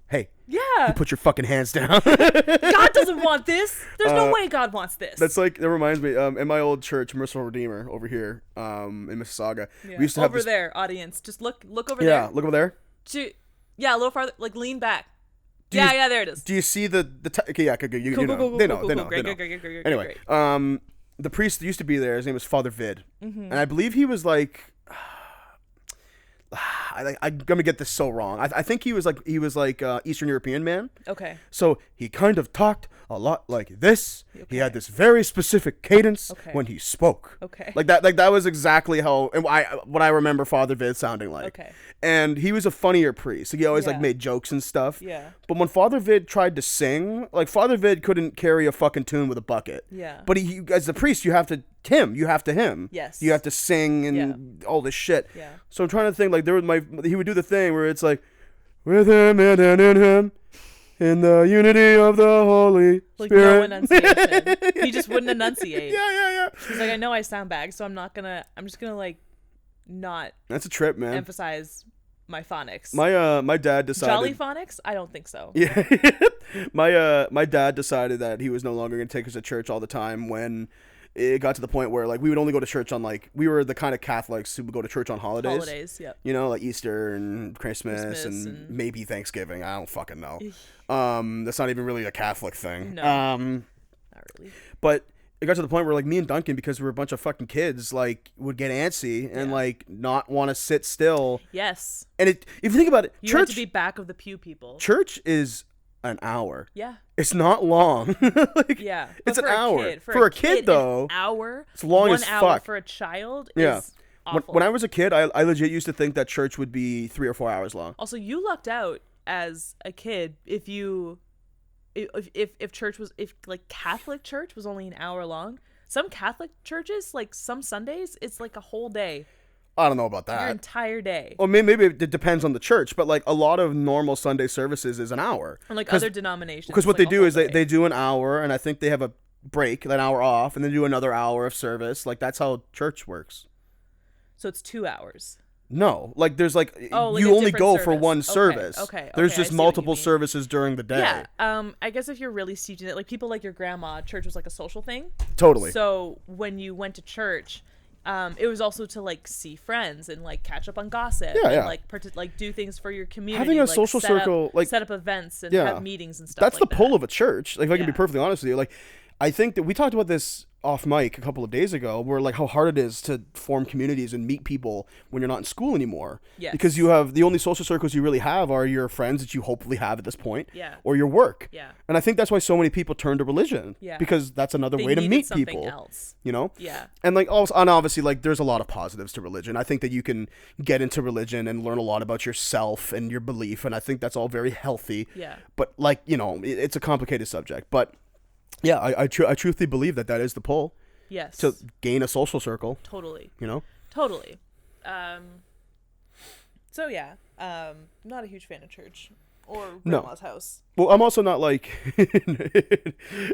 hey, you put your fucking hands down. God doesn't want this. There's no way God wants this. That's like, that reminds me, in my old church, Merciful Redeemer, over here, in Mississauga, we used to have over there, audience. Just look over there. Yeah, look over there. A little farther, like lean back. There it is. Do you see the okay, yeah, you know. They know. Great. Anyway, the priest that used to be there, his name was Father Vid. And I believe he was like, I'm gonna get this so wrong. I think he was like Eastern European man. Okay. So he kind of talked a lot like this. Okay. He had this very specific cadence when he spoke. Okay. Like that. Like that was exactly how what I remember Father Vid sounding like. Okay. And he was a funnier priest. He always like made jokes and stuff. Yeah. But when Father Vid tried to sing, like Father Vid couldn't carry a fucking tune with a bucket. Yeah. But he as a priest, you have to hymn. Yes. You have to sing and all this shit. Yeah. So I'm trying to think, like he would do the thing where it's like, with him and in him, in the unity of the Holy like Spirit. No enunciation. He just wouldn't enunciate. Yeah. He's like, I know I sound bad, so I'm just gonna like not. That's a trip, man. Emphasize my phonics. My dad decided. Jolly phonics? I don't think so. Yeah. my dad decided that he was no longer gonna take us to church all the time when it got to the point where like we would only go to church on like we were the kind of Catholics who would go to church on holidays. Yep. You know, like Easter and Christmas and maybe Thanksgiving. I don't fucking know. That's not even really a Catholic thing. No. Not really. But it got to the point where like me and Duncan, because we were a bunch of fucking kids, like would get antsy and like not want to sit still. Yes. And if you think about it, you have to be back of the pew people. Church is an hour. Yeah. It's not long. Like, yeah. It's an hour. For a kid though, an hour. It's long as fuck. 1 hour for a child is awful. When I was a kid, I legit used to think that church would be 3 or 4 hours long. Also, you lucked out as a kid if church was like Catholic church was only an hour long. Some Catholic churches, like some Sundays, it's like a whole day. I don't know about that. Your entire day. Well, maybe it depends on the church, but like a lot of normal Sunday services is an hour. And like other denominations. Because what they do is they do an hour, and I think they have a break, an hour off, and then do another hour of service. Like that's how church works. So it's 2 hours. No, like there's like, like you only go service. for one service. Okay. There's just multiple services during the day. Yeah. I guess if you're really steeped in it, like people like your grandma, church was like a social thing. Totally. So when you went to church, it was also to like see friends and like catch up on gossip. Yeah. And like do things for your community. Having a social circle, like set up events and have meetings and stuff. That's like the pull of a church. Like if I can be Yeah. perfectly honest with you, like I think that we talked about this off mic a couple of days ago, where like how hard it is to form communities and meet people when you're not in school anymore. Yes. Because you have the only social circles you really have are your friends that you hopefully have at this point. Yeah. Or your work. Yeah. And I think that's why so many people turn to religion. Yeah. Because that's another They way to needed meet something people. else. You know? Yeah. And like also, and obviously like there's a lot of positives to religion. I think that you can get into religion and learn a lot about yourself and your belief, and I think that's all very healthy. Yeah. But like, you know, it's a complicated subject. But yeah, I truthfully believe that is the pull. Yes. To gain a social circle. Totally. You know? Totally. So yeah, not a huge fan of church or grandma's house. Well, I'm also not like,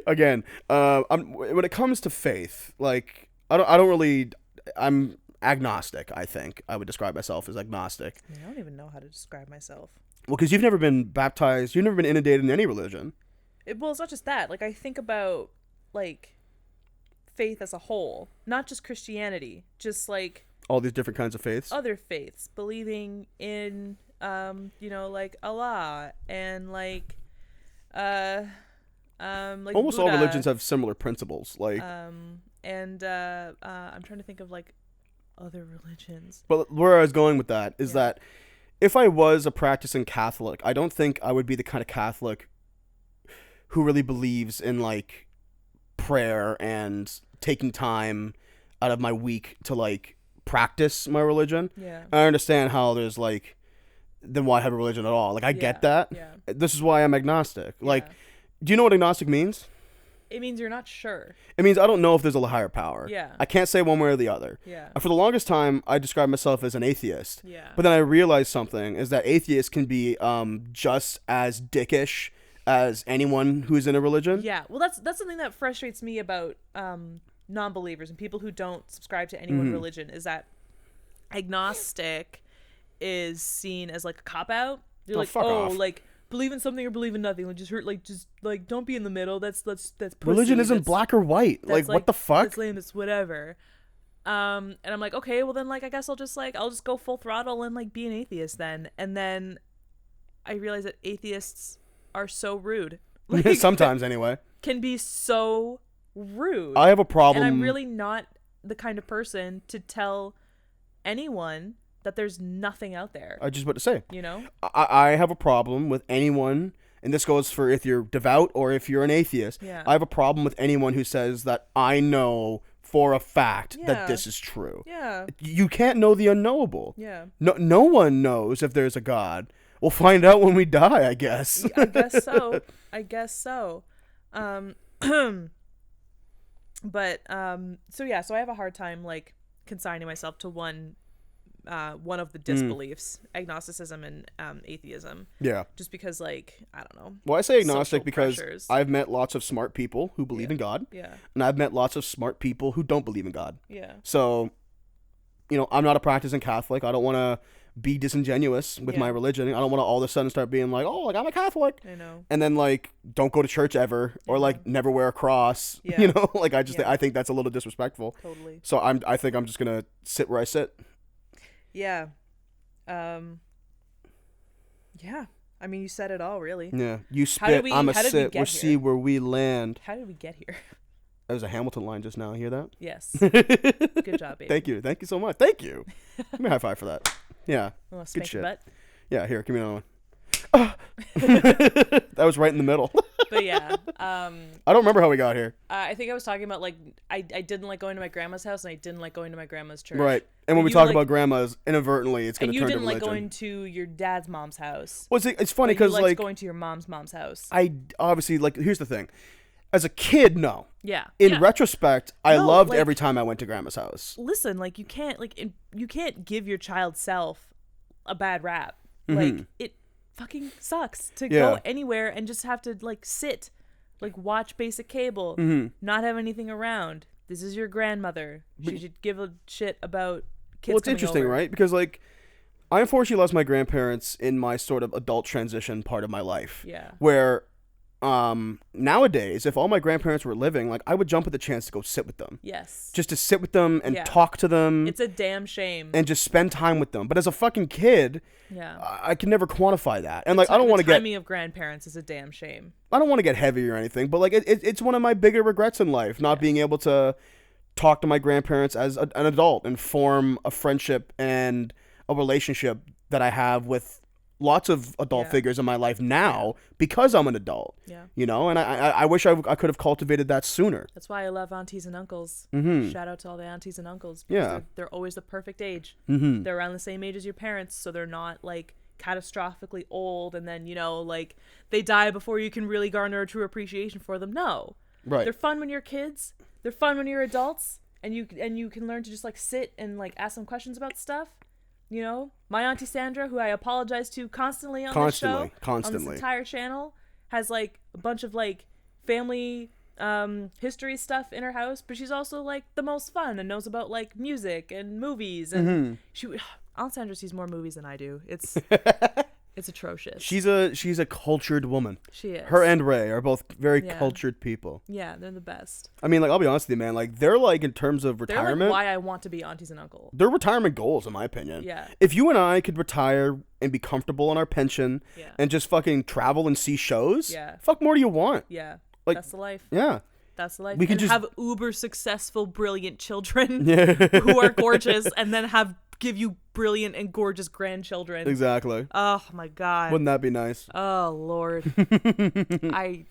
again, when it comes to faith, like, I don't really, I'm agnostic, I think. I would describe myself as agnostic. I don't even know how to describe myself. Well, because you've never been baptized, you've never been inundated in any religion. Well, it's not just that. Like, I think about, like, faith as a whole, not just Christianity, just, like, All these different kinds of faiths. other faiths, believing in, like Allah and, like Almost all Buddha. religions have similar principles. Like, I'm trying to think of, like, other religions. but where I was going with that is that if I was a practicing Catholic, I don't think I would be the kind of Catholic who really believes in, like, prayer and taking time out of my week to, like, practice my religion. Yeah. I understand how there's, like, then why have a religion at all? Like, I get that. Yeah. This is why I'm agnostic. Like, do you know what agnostic means? It means you're not sure. It means I don't know if there's a higher power. Yeah. I can't say one way or the other. Yeah. For the longest time, I described myself as an atheist. Yeah. But then I realized something, is that atheists can be just as dickish as anyone who's in a religion. Yeah. Well, that's something that frustrates me about non-believers and people who don't subscribe to any one religion, is that agnostic is seen as, like, a cop-out. You're like, fuck off. like, believe in something or believe in nothing. Like, just don't be in the middle. That's pussy. Religion isn't black or white. That's, Like, what the fuck? That's lame. It's whatever. And I'm like, okay, well then, like, I guess I'll just go full throttle and, like, be an atheist then. And then I realize that atheists are so rude. Like, Sometimes, anyway. can be so rude. I have a problem. And I'm really not the kind of person to tell anyone that there's nothing out there. I just about to say. You know? I have a problem with anyone, and this goes for if you're devout or if you're an atheist. Yeah. I have a problem with anyone who says that I know for a fact that this is true. Yeah. You can't know the unknowable. Yeah. No one knows if there's a God. We'll find out when we die, I guess. I guess so. But so I have a hard time, like, consigning myself to one of the disbeliefs, agnosticism and atheism. Yeah. Just because, like, I don't know. Well, I say agnostic social because pressures. I've met lots of smart people who believe in God. Yeah. And I've met lots of smart people who don't believe in God. Yeah. So, I'm not a practicing Catholic. I don't want to be disingenuous with my religion. I don't want to all of a sudden start being like, oh, like, I'm a Catholic. I know. And then, like, don't go to church ever, or like never wear a cross. Yeah. Like, I think that's a little disrespectful. Totally. So I think I'm just gonna sit where I sit. Yeah. Yeah. I mean, you said it all, really. Yeah. You spit, I'm a sit. We'll see where we land. How did we get here? That was a Hamilton line just now. Hear that? Yes. Good job, baby. Thank you. Thank you so much. Thank you. Give me a high five for that. Yeah. Want to Good spank shit. your butt? Yeah. Here, give me another one. That was right in the middle. But yeah. I don't remember how we got here. I think I was talking about, like, I didn't like going to my grandma's house, and I didn't like going to my grandma's church. Right. And when we you, talk like, about grandmas, inadvertently, it's going to turn to religion. And you didn't like going to your dad's mom's house. Well, it's funny because, because, like, going to your mom's house. I obviously, like, here's the thing. As a kid, no. Yeah. In retrospect, I No, loved like, every time I went to grandma's house. Listen, like, you can't give your child self a bad rap. Mm-hmm. Like, it fucking sucks to go anywhere and just have to, like, sit, like, watch basic cable, not have anything around. This is your grandmother. She should give a shit about kids. Well, it's interesting, over. right? Because, like, I unfortunately lost my grandparents in my sort of adult transition part of my life. Yeah. Where nowadays, if all my grandparents were living, like, I would jump at the chance to go sit with them. Yes. Just to sit with them and talk to them. It's a damn shame. And just spend time with them. But as a fucking kid, I can never quantify that. And, like, I don't want to get... timing of grandparents is a damn shame. I don't want to get heavy or anything, but, like, it's one of my bigger regrets in life, not being able to talk to my grandparents as an adult and form a friendship and a relationship that I have with lots of adult figures in my life now because I'm an adult. Yeah. And I wish I could have cultivated that sooner. That's why I love aunties and uncles. Shout out to all the aunties and uncles. Yeah. They're always the perfect age. They're around the same age as your parents, so they're not, like, catastrophically old and then, like, they die before you can really garner a true appreciation for them. No. Right. They're fun when you're kids. They're fun when you're adults, and you can learn to just like sit and like ask them questions about stuff. You know, my auntie Sandra, who I apologize to constantly on this show, on this entire channel, has like a bunch of like family history stuff in her house, but she's also like the most fun and knows about like music and movies, and Aunt Sandra sees more movies than I do. It's atrocious. She's a cultured woman. She is. Her and Ray are both very cultured people. Yeah, they're the best. I mean, like, I'll be honest with you, man. Like, they're like, in terms of retirement, they're like why I want to be aunties and uncles. They're retirement goals, in my opinion. Yeah. If you and I could retire and be comfortable on our pension and just fucking travel and see shows, fuck more do you want? Yeah. Like, that's the life. Yeah. That's the life. We can just have uber successful, brilliant children who are gorgeous, and then give you brilliant and gorgeous grandchildren. Exactly. Oh my God. Wouldn't that be nice? Oh Lord. I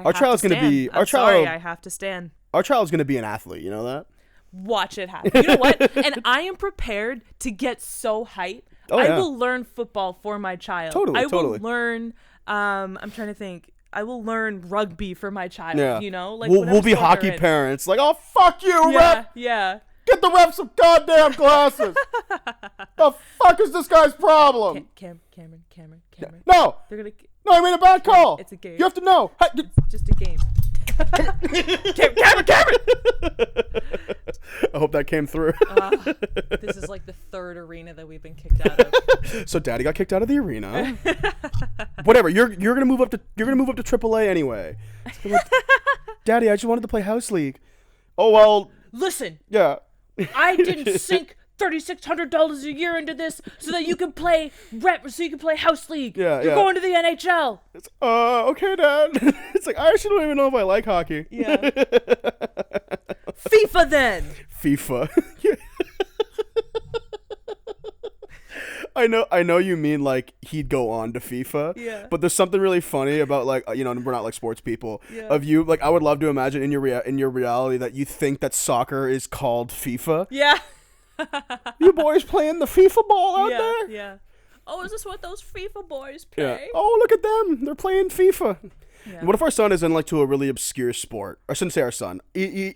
our child's gonna be. I have to stand. Our child's gonna be an athlete. You know that. Watch it happen. You know what? And I am prepared to get so hyped. I will learn football for my child. Totally. I will learn. I'm trying to think. I will learn rugby for my child. Yeah. You know, like we'll be hockey parents. Like, oh fuck you, rep. Yeah. Get the ref some goddamn glasses. The fuck is this guy's problem? Cameron. No. They're gonna. No, I made a bad call. It's a game. You have to know. It's just a game. Cameron. I hope that came through. This is like the third arena that we've been kicked out of. So Daddy got kicked out of the arena. Whatever. You're gonna move up to AAA anyway. Daddy, I just wanted to play house league. Oh well. Listen. Yeah. I didn't sink $3,600 a year into this so that you can play house league. Yeah, You're going to the NHL. It's, okay, Dad. It's like, I actually don't even know if I like hockey. Yeah. FIFA then. FIFA. I know you mean like he'd go on to FIFA. Yeah. But there's something really funny about like we're not like sports people. Yeah. Of you, like I would love to imagine in your reality that you think that soccer is called FIFA. Yeah. You boys playing the FIFA ball out there? Yeah. Oh, is this what those FIFA boys play? Yeah. Oh, look at them. They're playing FIFA. Yeah. What if our son is in like to a really obscure sport? I shouldn't say our son.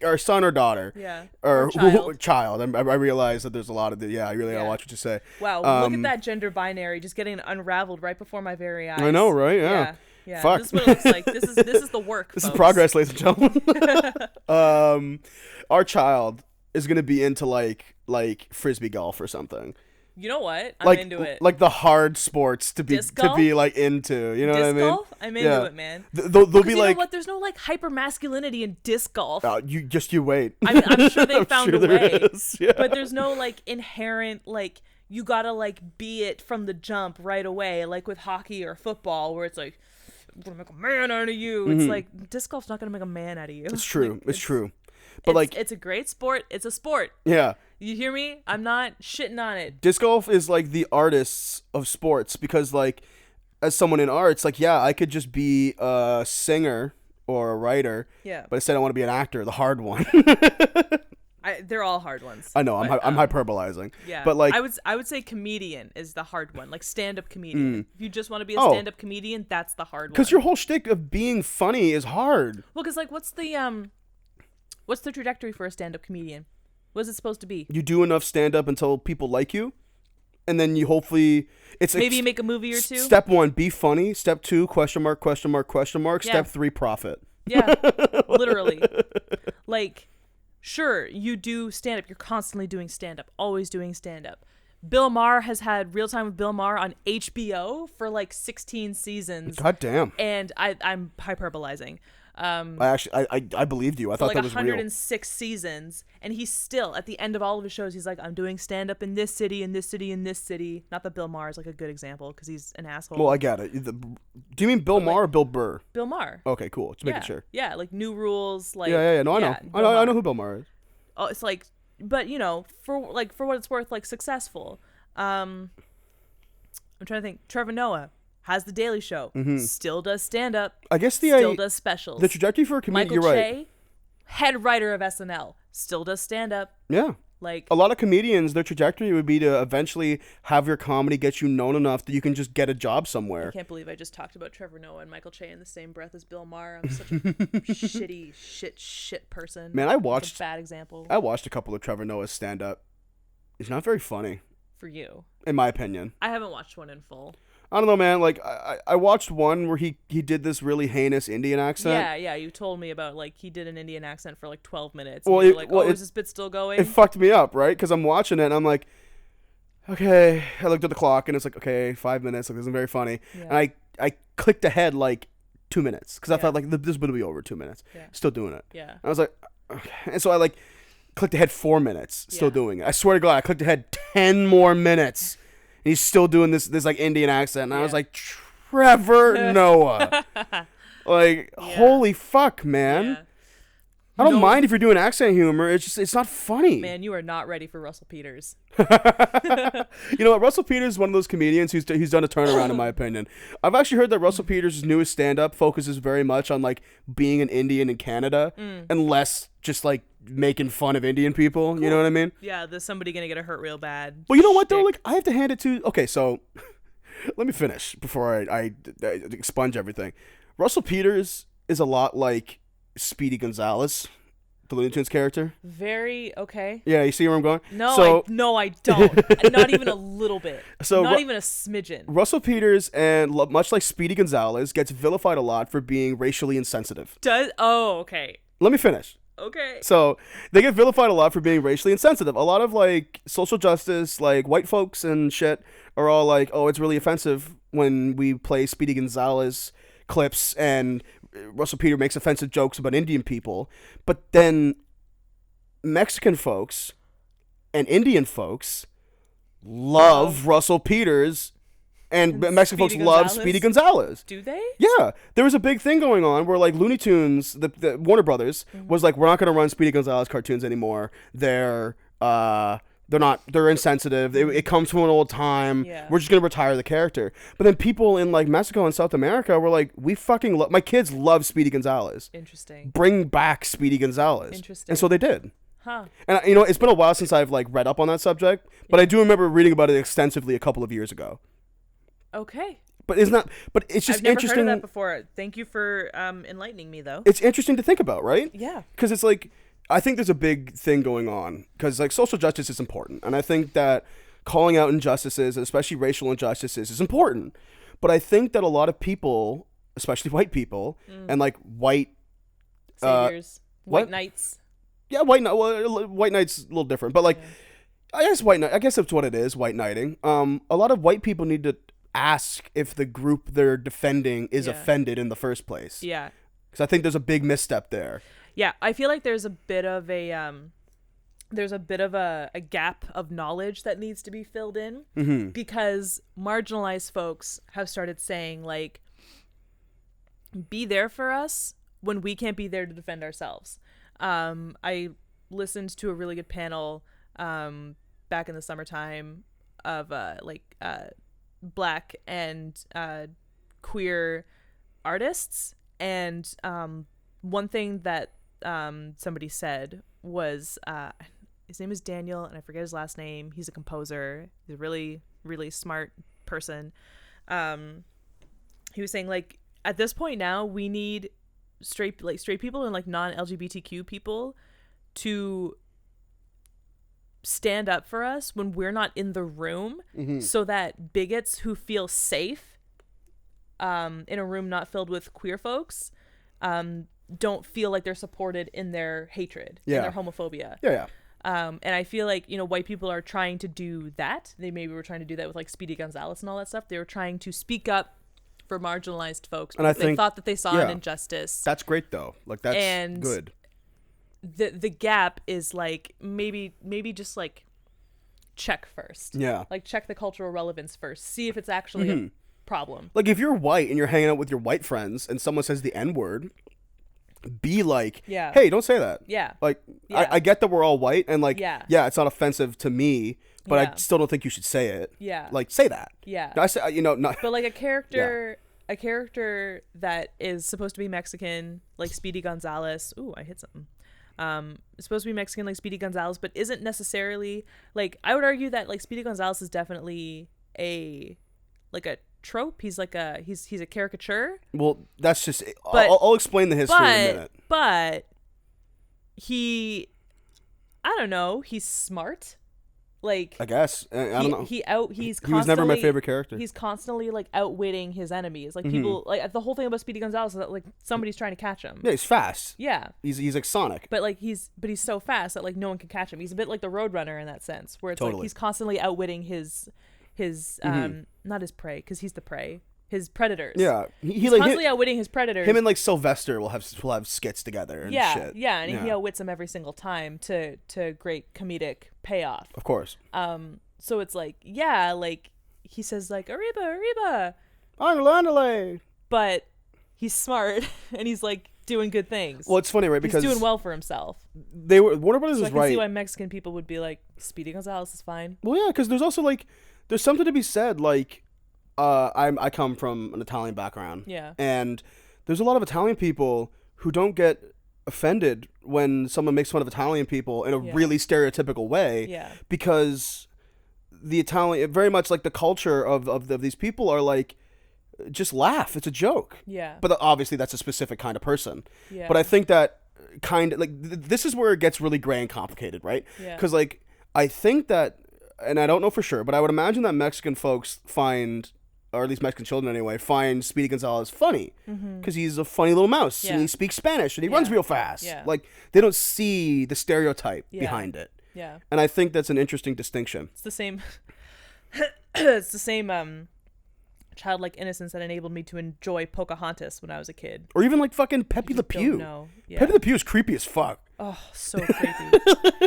Our son or daughter. Yeah. Or child. I realize that there's a lot of I really gotta watch what you say. Wow. Look at that gender binary just getting unraveled right before my very eyes. I know, right? Yeah. Yeah. Fuck. This is what it looks like. This is the work. This folks. is progress, ladies and gentlemen. Our child is gonna be into like frisbee golf or something. You know what? I'm into it. Like the hard sports to be like into. You know what I mean? Disc golf? I'm into it, man. They'll be you like, know what? There's no like hyper masculinity in disc golf. You wait. I'm sure they found a way. Yeah. But there's no like inherent like you gotta like be it from the jump right away, like with hockey or football, where it's like I'm gonna make a man out of you. It's like disc golf's not gonna make a man out of you. It's true. Like, it's true. But it's a great sport. It's a sport. Yeah. You hear me? I'm not shitting on it. Disc golf is like the artists of sports because like as someone in arts, like I could just be a singer or a writer. Yeah. But instead I want to be an actor, the hard one. They're all hard ones. I know. I'm hyperbolizing. Yeah. But like I would say comedian is the hard one. Like stand-up comedian. If you just want to be a stand-up comedian, that's the hard one. Because your whole shtick of being funny is hard. Well, because like what's the trajectory for a stand-up comedian? What's it supposed to be? You do enough stand-up until people like you, and then you hopefully maybe you make a movie or two. Step 1, be funny. Step 2, question mark. Yeah. Step 3, profit. Yeah, literally. Like, sure, you do stand-up. You're constantly doing stand-up. Always doing stand-up. Bill Maher has had Real Time with Bill Maher on HBO for like 16 seasons. God damn. And I'm hyperbolizing. I believed you. I thought like that was 106 seasons, and he's still at the end of all of his shows. He's like, I'm doing stand up in this city, in this city, in this city. Not that Bill Maher is like a good example because he's an asshole. Well, I get it. Do you mean Bill Maher or Bill Burr? Bill Maher. Okay, cool. Just making sure. Yeah, like New Rules. Like yeah. No, I know. I know who Bill Maher is. Oh, it's like, but you know, for what it's worth, like successful. I'm trying to think. Trevor Noah has the Daily Show. Still does stand up. I guess still does specials. The trajectory for a comedian. Michael You're Che, right. head writer of SNL, still does stand up. Yeah. Like, a lot of comedians, their trajectory would be to eventually have your comedy get you known enough that you can just get a job I somewhere. can't believe I just talked about Trevor Noah and Michael Che in the same breath as Bill Maher. I'm such a shitty shit person. Man, It's a bad example I watched a couple of Trevor Noah's stand up. He's not very funny, for you. in my opinion. I haven't watched one in full. I don't know, man. Like, I watched one where he did this really heinous Indian accent. Yeah, you told me about, like, he did an Indian accent for like 12 minutes. Well, And you were like, is this bit still going? It fucked me up, right? Because I'm watching it and I'm like, okay. I looked at the clock and it's like, okay, 5 minutes. Like, this isn't very funny. Yeah. And I clicked ahead like 2 minutes because I Yeah. thought like this would be over 2 minutes. Yeah. Still doing it. Yeah. And I was like, okay. And so I like clicked ahead 4 minutes. Still Yeah. doing it. I swear to God, I clicked ahead 10 more minutes. And he's still doing this like Indian accent. And I was Yeah. like, Trevor Noah. Like, holy fuck, man. Yeah. I don't mind if you're doing accent humor. It's just, it's not funny. Man, you are not ready for Russell Peters. You know what? Russell Peters is one of those comedians who's done a turnaround, in my opinion. I've actually heard that Russell Peters' newest stand-up focuses very much on, like, being an Indian in Canada and less just, like, making fun of Indian people. You know what I mean? Yeah, there's somebody gonna get hurt real bad. Well, you know what, though? Shtick. Like, I have to hand it to... Okay, so... let me finish before I expunge everything. Russell Peters is a lot like Speedy Gonzalez, the Looney Tunes character. Very okay. Yeah, you see where I'm going? No, I don't. Not even a little bit. So not even a smidgen. Russell Peters, and much like Speedy Gonzalez, gets vilified a lot for being racially insensitive. Okay. Let me finish. Okay. So they get vilified a lot for being racially insensitive. A lot of like social justice, like white folks and shit, are all like, "Oh, it's really offensive when we play Speedy Gonzalez clips and Russell Peters makes offensive jokes about Indian people." But then Mexican folks and Indian folks love Russell Peters, and Mexican folks Speedy love Gonzalez? Speedy Gonzalez. Do they? Yeah, there was a big thing going on where like Looney Tunes, the Warner Brothers was like, we're not going to run Speedy Gonzalez cartoons anymore. They're insensitive. It comes from an old time. Yeah. We're just going to retire the character. But then people in like Mexico and South America were like, we fucking love, my kids love Speedy Gonzalez. Interesting. Bring back Speedy Gonzalez. Interesting. And so they did. Huh. And you know, it's been a while since I've like read up on that subject, but I do remember reading about it extensively a couple of years ago. Okay. But it's not. But it's just I've never interesting. heard of that before. Thank you for enlightening me, though. It's interesting to think about, right? Yeah. Because it's like, I think there's a big thing going on because like social justice is important, and I think that calling out injustices, especially racial injustices, is important. But I think that a lot of people, especially white people, and like white Saviors. what? White knights. Yeah, white knight's a little different, but like, I guess white knight. I guess that's what it is, white knighting. A lot of white people need to ask if the group they're defending is offended in the first place. Yeah. Because I think there's a big misstep there. Yeah, I feel like there's a bit of a gap of knowledge that needs to be filled in because marginalized folks have started saying like, be there for us when we can't be there to defend ourselves. I listened to a really good panel back in the summertime of Black and queer artists, and one thing that somebody said was his name is Daniel and I forget his last name. He's a composer. He's a really, really smart person. He was saying like at this point now we need straight people and like non-LGBTQ people to stand up for us when we're not in the room, so that bigots who feel safe in a room not filled with queer folks don't feel like they're supported in their hatred, in their homophobia. And I feel like, you know, white people are trying to do that. They maybe were trying to do that with like Speedy Gonzalez and all that stuff. They were trying to speak up for marginalized folks, and I they think, thought that they saw an injustice. That's great though. Like that's good. The gap is like maybe just like check first. Yeah. Like check the cultural relevance first. See if it's actually a problem. Like if you're white and you're hanging out with your white friends and someone says the N-word, be like, hey, don't say that. Yeah. Like I get that we're all white and like it's not offensive to me, but I still don't think you should say it. Yeah. Like say that. Yeah. I say, you know, not. But like a character that is supposed to be Mexican, like Speedy Gonzalez. Ooh, I hit something. It's supposed to be Mexican like Speedy Gonzalez, but isn't necessarily like, I would argue that like Speedy Gonzalez is definitely a trope. He's like he's a caricature. Well, that's just, But- I'll explain the history in a minute. But he, I don't know, he's smart. Like, I guess. I don't know. He's constantly, He was never my favorite character. He's constantly like outwitting his enemies. Like people, like the whole thing about Speedy Gonzalez is that like somebody's trying to catch him. Yeah, he's fast. Yeah. He's like Sonic. But like he's so fast that like no one can catch him. He's a bit like the Roadrunner in that sense, where it's like Totally. he's constantly outwitting his not his prey, because he's the prey, his predators. Yeah, he's like constantly outwitting his predators. him and like Sylvester will have skits together and shit. Yeah, and he outwits them every single time to great comedic payoff. Of course. So it's like, yeah, like he says like Arriba, Andale. but he's smart and he's like doing good things. Well, it's funny, right? Because he's doing well for himself. Warner Brothers So I is can right. see why Mexican people would be like, Speedy Gonzalez is fine. Well, yeah, because there's also like there's something to be said. Like, I come from an Italian background. Yeah. And there's a lot of Italian people who don't get offended when someone makes fun of Italian people in a really stereotypical way. Yeah. Because the Italian, very much like the culture of these people are like, just laugh. It's a joke. Yeah. But obviously that's a specific kind of person. Yeah. But I think that kind of like this is where it gets really gray and complicated, right? Yeah. Because like I think that, and I don't know for sure, but I would imagine that Mexican folks find, or at least Mexican children anyway, find Speedy Gonzalez funny because he's a funny little mouse and he speaks Spanish and he runs real fast. Yeah. Like they don't see the stereotype behind it. Yeah. And I think that's an interesting distinction. It's the same. It's the same childlike innocence that enabled me to enjoy Pocahontas when I was a kid. Or even like fucking Pepe Le Don't Pew. know. Yeah. Pepe Le Pew is creepy as fuck. Oh, so creepy.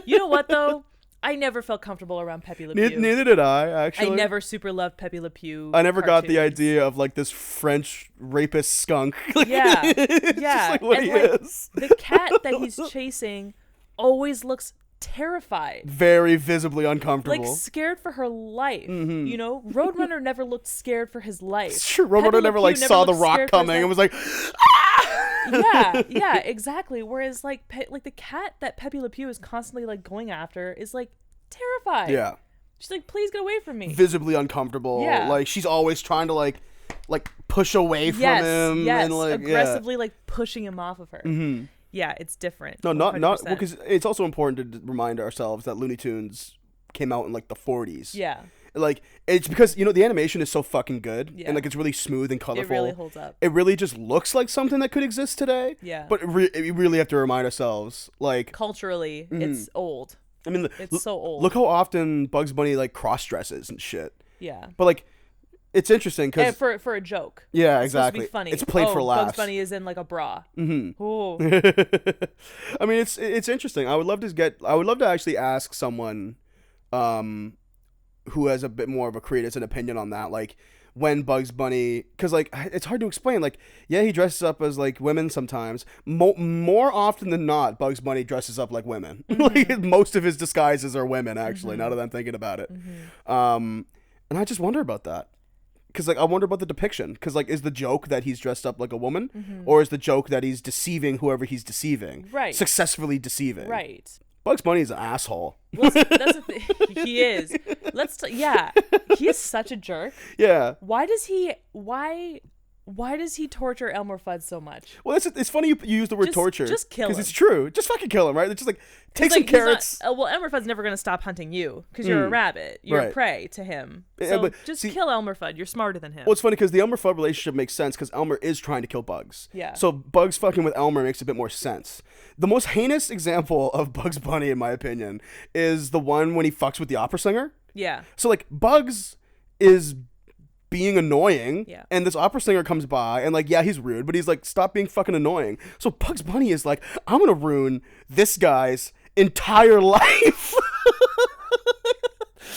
You know what though? I never felt comfortable around Pepe Le Pew. Neither did I, actually. I never super loved Pepe Le Pew. I never got the cartoons. idea of like this French rapist skunk. Yeah, It's yeah. just like what And, he like, is. The cat that he's chasing always looks terrified. Very visibly uncomfortable. Like scared for her life. Mm-hmm. You know, Roadrunner never looked scared for his life. Sure, Pepe Roadrunner Le never Pew like saw the looked rock scared for his coming and life. was like, yeah, exactly. Whereas like like the cat that Pepe Le Pew is constantly like going after is like terrified. yeah, She's like, please get away from me. visibly uncomfortable. Yeah. Like she's always trying to like push away from him. Yes, and like aggressively like pushing him off of her. Mm-hmm. Yeah, it's different. No, not 100%. because it's also important to remind ourselves that Looney Tunes came out in like the 40s. Yeah, Like it's because the animation is so fucking good Yeah. and like it's really smooth and colorful. it really holds up. It really just looks like something that could exist today. Yeah. But we really have to remind ourselves, like, Culturally, it's old. I mean, It's so old. Look how often Bugs Bunny like cross dresses and shit. Yeah. But like, it's interesting because And for a joke. yeah, It's supposed to exactly. be funny. It's played for laughs. Bugs Bunny is in like a bra. Mm-hmm. Oh. I mean, it's interesting. I would love to actually ask someone, who has a bit more of a credence and opinion on that, like. When Bugs Bunny, because like it's hard to explain. Like, yeah, he dresses up as like women sometimes. More often than not, Bugs Bunny dresses up like women. Like most of his disguises are women. Actually, now that I'm thinking about it, and I just wonder about that. Because like I wonder about the depiction. Because like, is the joke that he's dressed up like a woman, or is the joke that he's deceiving whoever he's deceiving, Right. successfully deceiving? Right. Bugs Bunny's an asshole. Well, that's the thing. He is. Yeah. He is such a jerk. Yeah. Why does he torture Elmer Fudd so much? Well, it's funny you use the word torture. Just kill because him. it's true. Just fucking kill him, right? It's just like take He's some like, he's not- carrots. well, Elmer Fudd's never going to stop hunting you because you're a rabbit. You're Right. prey to him. Yeah, So but just see- kill Elmer Fudd. You're smarter than him. Well, it's funny because the Elmer Fudd relationship makes sense because Elmer is trying to kill Bugs. Yeah. So Bugs fucking with Elmer makes a bit more sense. The most heinous example of Bugs Bunny, in my opinion, is the one when he fucks with the opera singer. Yeah. So like Bugs is being annoying, Yeah. and this opera singer comes by and like, yeah, he's rude, but he's like, stop being fucking annoying. So Bugs Bunny is like, I'm gonna ruin this guy's entire life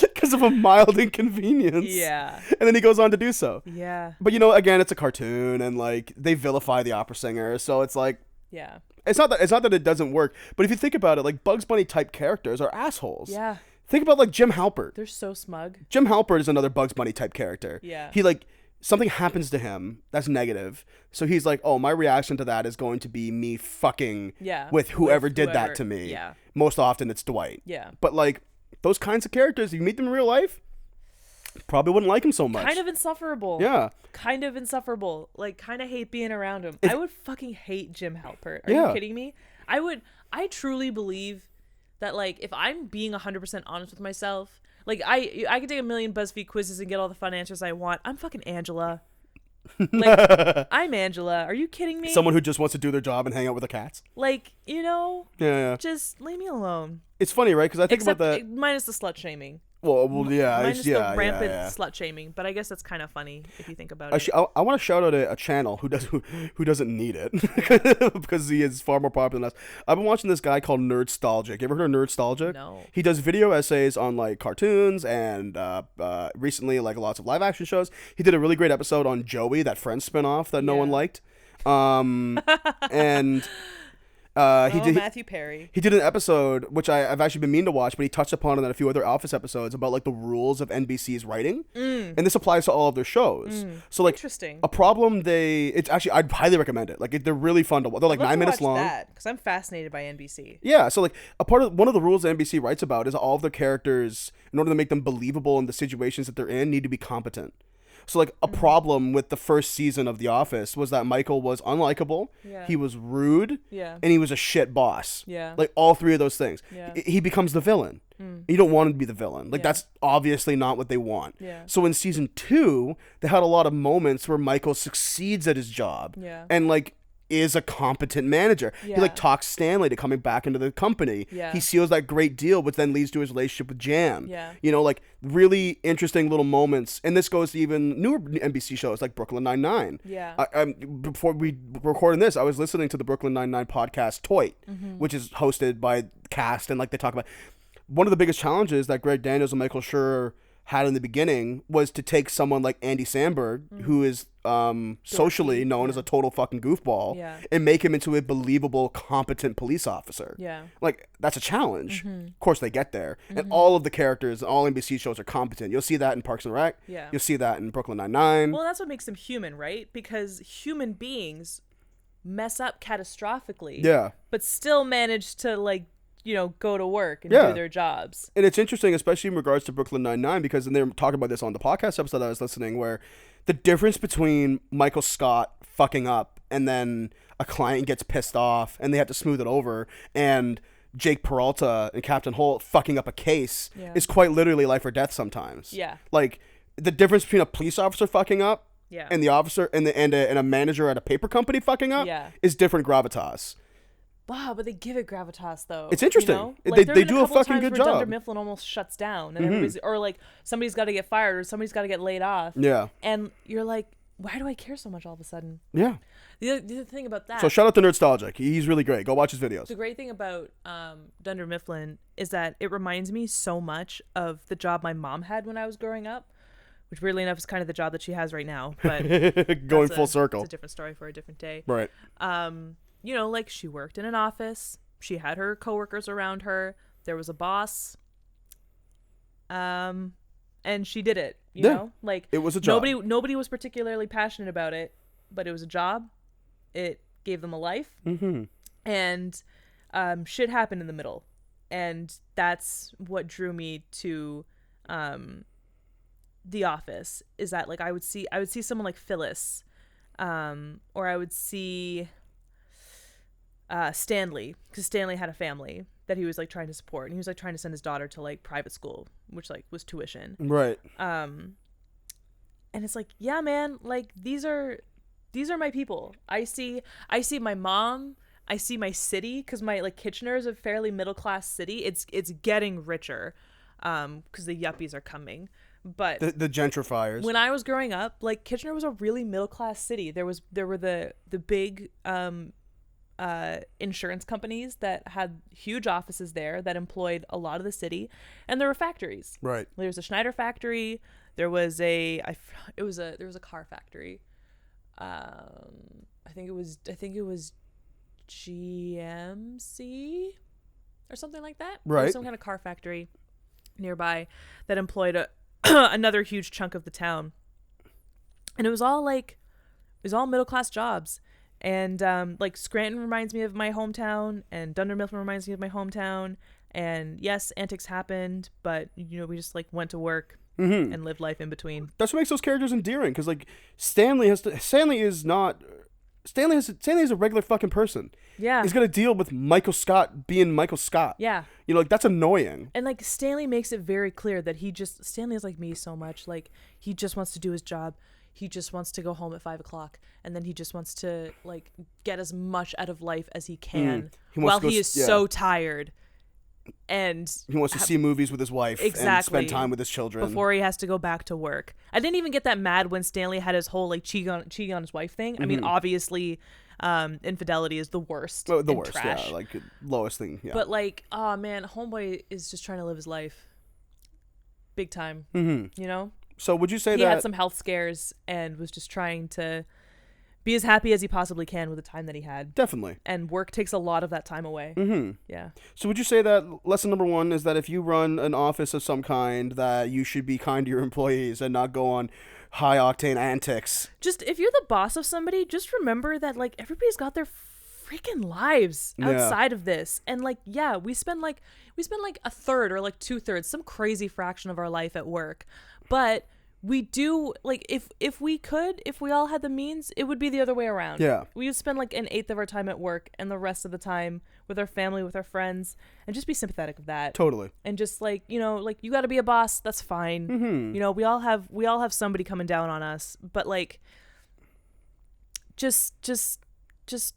because of a mild inconvenience. Yeah. And then he goes on to do so. Yeah. But again, it's a cartoon and like they vilify the opera singer, so it's like Yeah. it's not that it doesn't work, but if you think about it, like Bugs Bunny type characters are assholes. Yeah. Think about like Jim Halpert. They're so smug. Jim Halpert is another Bugs Bunny type character. Yeah. He like something happens to him that's negative. So he's like, oh, my reaction to that is going to be me fucking with whoever did that to me. Yeah. Most often it's Dwight. Yeah. But like those kinds of characters, you meet them in real life, probably wouldn't like him so much. Kind of insufferable. Yeah. Kind of insufferable. Like, kind of hate being around him. I would fucking hate Jim Halpert. Are you kidding me? I truly believe that, like, if I'm being 100% honest with myself, like, I could take a million BuzzFeed quizzes and get all the fun answers I want. I'm fucking Angela. Like, I'm Angela. Are you kidding me? Someone who just wants to do their job and hang out with the cats. Like, you know? Yeah. Just leave me alone. It's funny, right? Because I think about that. Minus the slut shaming. Well, yeah. Minus the rampant slut shaming. But I guess that's kind of funny if you think about it. I want to shout out a channel who doesn't need it because he is far more popular than us. I've been watching this guy called Nerdstalgic. You ever heard of Nerdstalgic? No. He does video essays on like cartoons and recently like lots of live action shows. He did a really great episode on Joey, that Friends spinoff that no one liked. And Matthew Perry. He did an episode which I've actually been meaning to watch, but he touched upon it in a few other Office episodes about like the rules of NBC's writing, and this applies to all of their shows. So like, interesting. A problem it's actually, I'd highly recommend it. Like they're really fun to watch. They're like 9 minutes long. Because I'm fascinated by NBC. Yeah, so like one of the rules that NBC writes about is all of their characters, in order to make them believable in the situations that they're in, need to be competent. So like a problem with the first season of The Office was that Michael was unlikable, he was rude, and he was a shit boss. Yeah. Like all three of those things. Yeah. He becomes the villain. You don't want him to be the villain. Like that's obviously not what they want. Yeah. So in season 2, they had a lot of moments where Michael succeeds at his job. Yeah. And like is a competent manager. Yeah. He like talks Stanley to coming back into the company. Yeah. He seals that great deal, which then leads to his relationship with Jan. Yeah. You know, like really interesting little moments. And this goes to even newer NBC shows like Brooklyn Nine-Nine. Yeah. Before we were recording this, I was listening to the Brooklyn Nine-Nine podcast, Toit, which is hosted by cast, and like they talk about one of the biggest challenges that Greg Daniels and Michael Schur had in the beginning was to take someone like Andy Samberg, who is socially known as a total fucking goofball, and make him into a believable, competent police officer. Yeah. Like, that's a challenge. Of course, they get there. And all of the characters, all NBC shows are competent. You'll see that in Parks and Rec. Yeah. You'll see that in Brooklyn Nine-Nine. Well, that's what makes them human, right? Because human beings mess up catastrophically. Yeah. But still manage to, like, you know, go to work and do their jobs. And it's interesting, especially in regards to Brooklyn Nine-Nine, because and they were talking about this on the podcast episode I was listening, where the difference between Michael Scott fucking up and then a client gets pissed off and they have to smooth it over, and Jake Peralta and Captain Holt fucking up a case is quite literally life or death sometimes. Yeah. Like, the difference between a police officer fucking up and the officer and a manager at a paper company fucking up is different gravitas. Wow, but they give it gravitas though. It's interesting. You know? Like, they do a fucking good job. Dunder Mifflin almost shuts down, and everybody's, or like somebody's got to get fired, or somebody's got to get laid off. Yeah. And you're like, why do I care so much all of a sudden? Yeah. The other thing about that. So shout out to Nerdstalgic. He's really great. Go watch his videos. The great thing about Dunder Mifflin is that it reminds me so much of the job my mom had when I was growing up, which weirdly enough is kind of the job that she has right now. But going full circle. It's a different story for a different day. Right. You know, like she worked in an office. She had her coworkers around her. There was a boss. And she did it. You know? Like, it was a job. Nobody was particularly passionate about it, but it was a job. It gave them a life. And shit happened in the middle. And that's what drew me to The Office, is that like I would see someone like Phyllis, or I would see Stanley, because Stanley had a family that he was like trying to support, and he was like trying to send his daughter to like private school, which like was tuition. Right. And it's like, yeah, man, like these are my people. I see my mom. I see my city, because my like Kitchener is a fairly middle class city. It's getting richer, because the yuppies are coming. But the gentrifiers. When I was growing up, like Kitchener was a really middle class city. There were the big insurance companies that had huge offices there that employed a lot of the city, and there were factories. Right. There was a Schneider factory. There was a car factory. I think it was GMC or something like that. Right. There was some kind of car factory nearby that employed another huge chunk of the town. And it was all middle class jobs. And like Scranton reminds me of my hometown, and Dunder Mifflin reminds me of my hometown. And yes, antics happened, but we just like went to work and lived life in between. That's what makes those characters endearing, because like Stanley is a regular fucking person. Yeah. He's got to deal with Michael Scott being Michael Scott. Yeah. Like that's annoying. And like Stanley makes it very clear that Stanley is like me so much. Like he just wants to do his job. He just wants to go home at 5:00, and then he just wants to like get as much out of life as he can while he is so tired. And he wants to see movies with his wife and spend time with his children before he has to go back to work. I didn't even get that mad when Stanley had his whole like cheating on his wife thing. I mean, obviously, infidelity is the worst. The worst, trash. yeah, like lowest thing. Yeah. But like, oh man, homeboy is just trying to live his life, big time. Mm-hmm. So would you say he had some health scares and was just trying to be as happy as he possibly can with the time that he had. Definitely. And work takes a lot of that time away. Yeah. So would you say that lesson number 1 is that if you run an office of some kind, that you should be kind to your employees and not go on high octane antics? Just if you're the boss of somebody, just remember that like everybody's got their freaking lives outside of this. And like, yeah, we spend like a third or like 2/3, some crazy fraction of our life at work. But we do, like, if we all had the means, it would be the other way around. Yeah. We would spend like 1/8 of our time at work and the rest of the time with our family, with our friends, and just be sympathetic of that. Totally. And just like, like you got to be a boss. That's fine. We all have somebody coming down on us, but like, just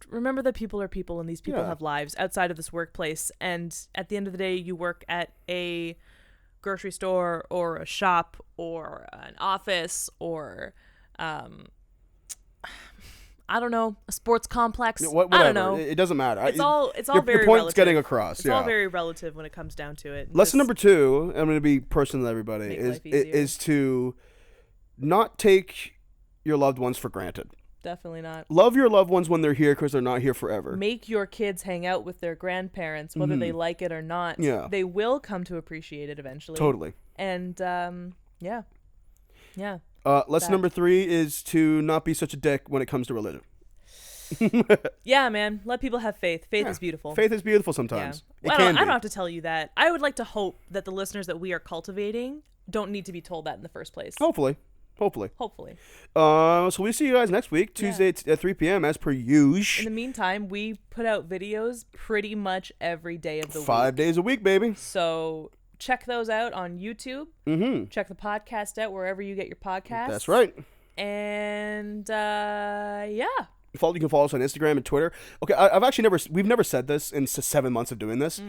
remember that people are people, and these people have lives outside of this workplace. And at the end of the day, you work at a grocery store or a shop or an office or I don't know, a sports complex. Whatever. I don't know. It doesn't matter. It's all very your point's relative. getting across. It's all very relative when it comes down to it. Lesson number 2, I'm going to be personal to everybody, is to not take your loved ones for granted. Definitely not. Love your loved ones when they're here, because they're not here forever. Make your kids hang out with their grandparents, whether they like it or not. Yeah. They will come to appreciate it eventually. Totally. And, yeah. Lesson number 3 is to not be such a dick when it comes to religion. Yeah, man. Let people have faith. Faith is beautiful. Faith is beautiful sometimes. Yeah. I don't have to tell you that. I would like to hope that the listeners that we are cultivating don't need to be told that in the first place. Hopefully. So we'll see you guys next week, Tuesday at 3 p.m. as per usual. In the meantime, we put out videos pretty much every day of the week. 5 days a week, baby. So check those out on YouTube. Mm-hmm. Check the podcast out wherever you get your podcasts. That's right. And yeah. You can follow us on Instagram and Twitter. Okay, we've never said this in 7 months of doing this.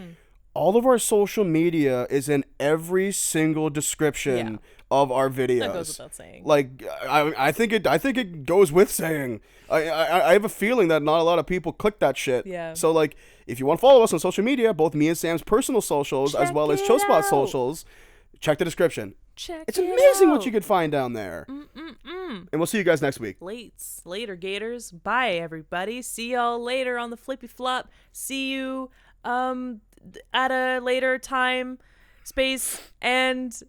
All of our social media is in every single description of our videos. That goes without saying. Like, I think it goes with saying. I have a feeling that not a lot of people click that shit. Yeah. So like, if you want to follow us on social media, both me and Sam's personal socials as well as Chillspot socials, check the description. It's amazing what you could find down there. And we'll see you guys next week. Later, Gators. Bye, everybody. See y'all later on the Flippy Flop. See you at a later time, space, and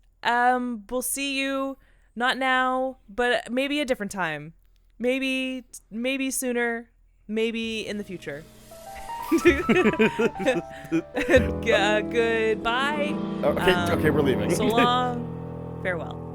we'll see you not now, but maybe a different time. Maybe sooner, maybe in the future. Goodbye. Okay, we're leaving. So long. Farewell.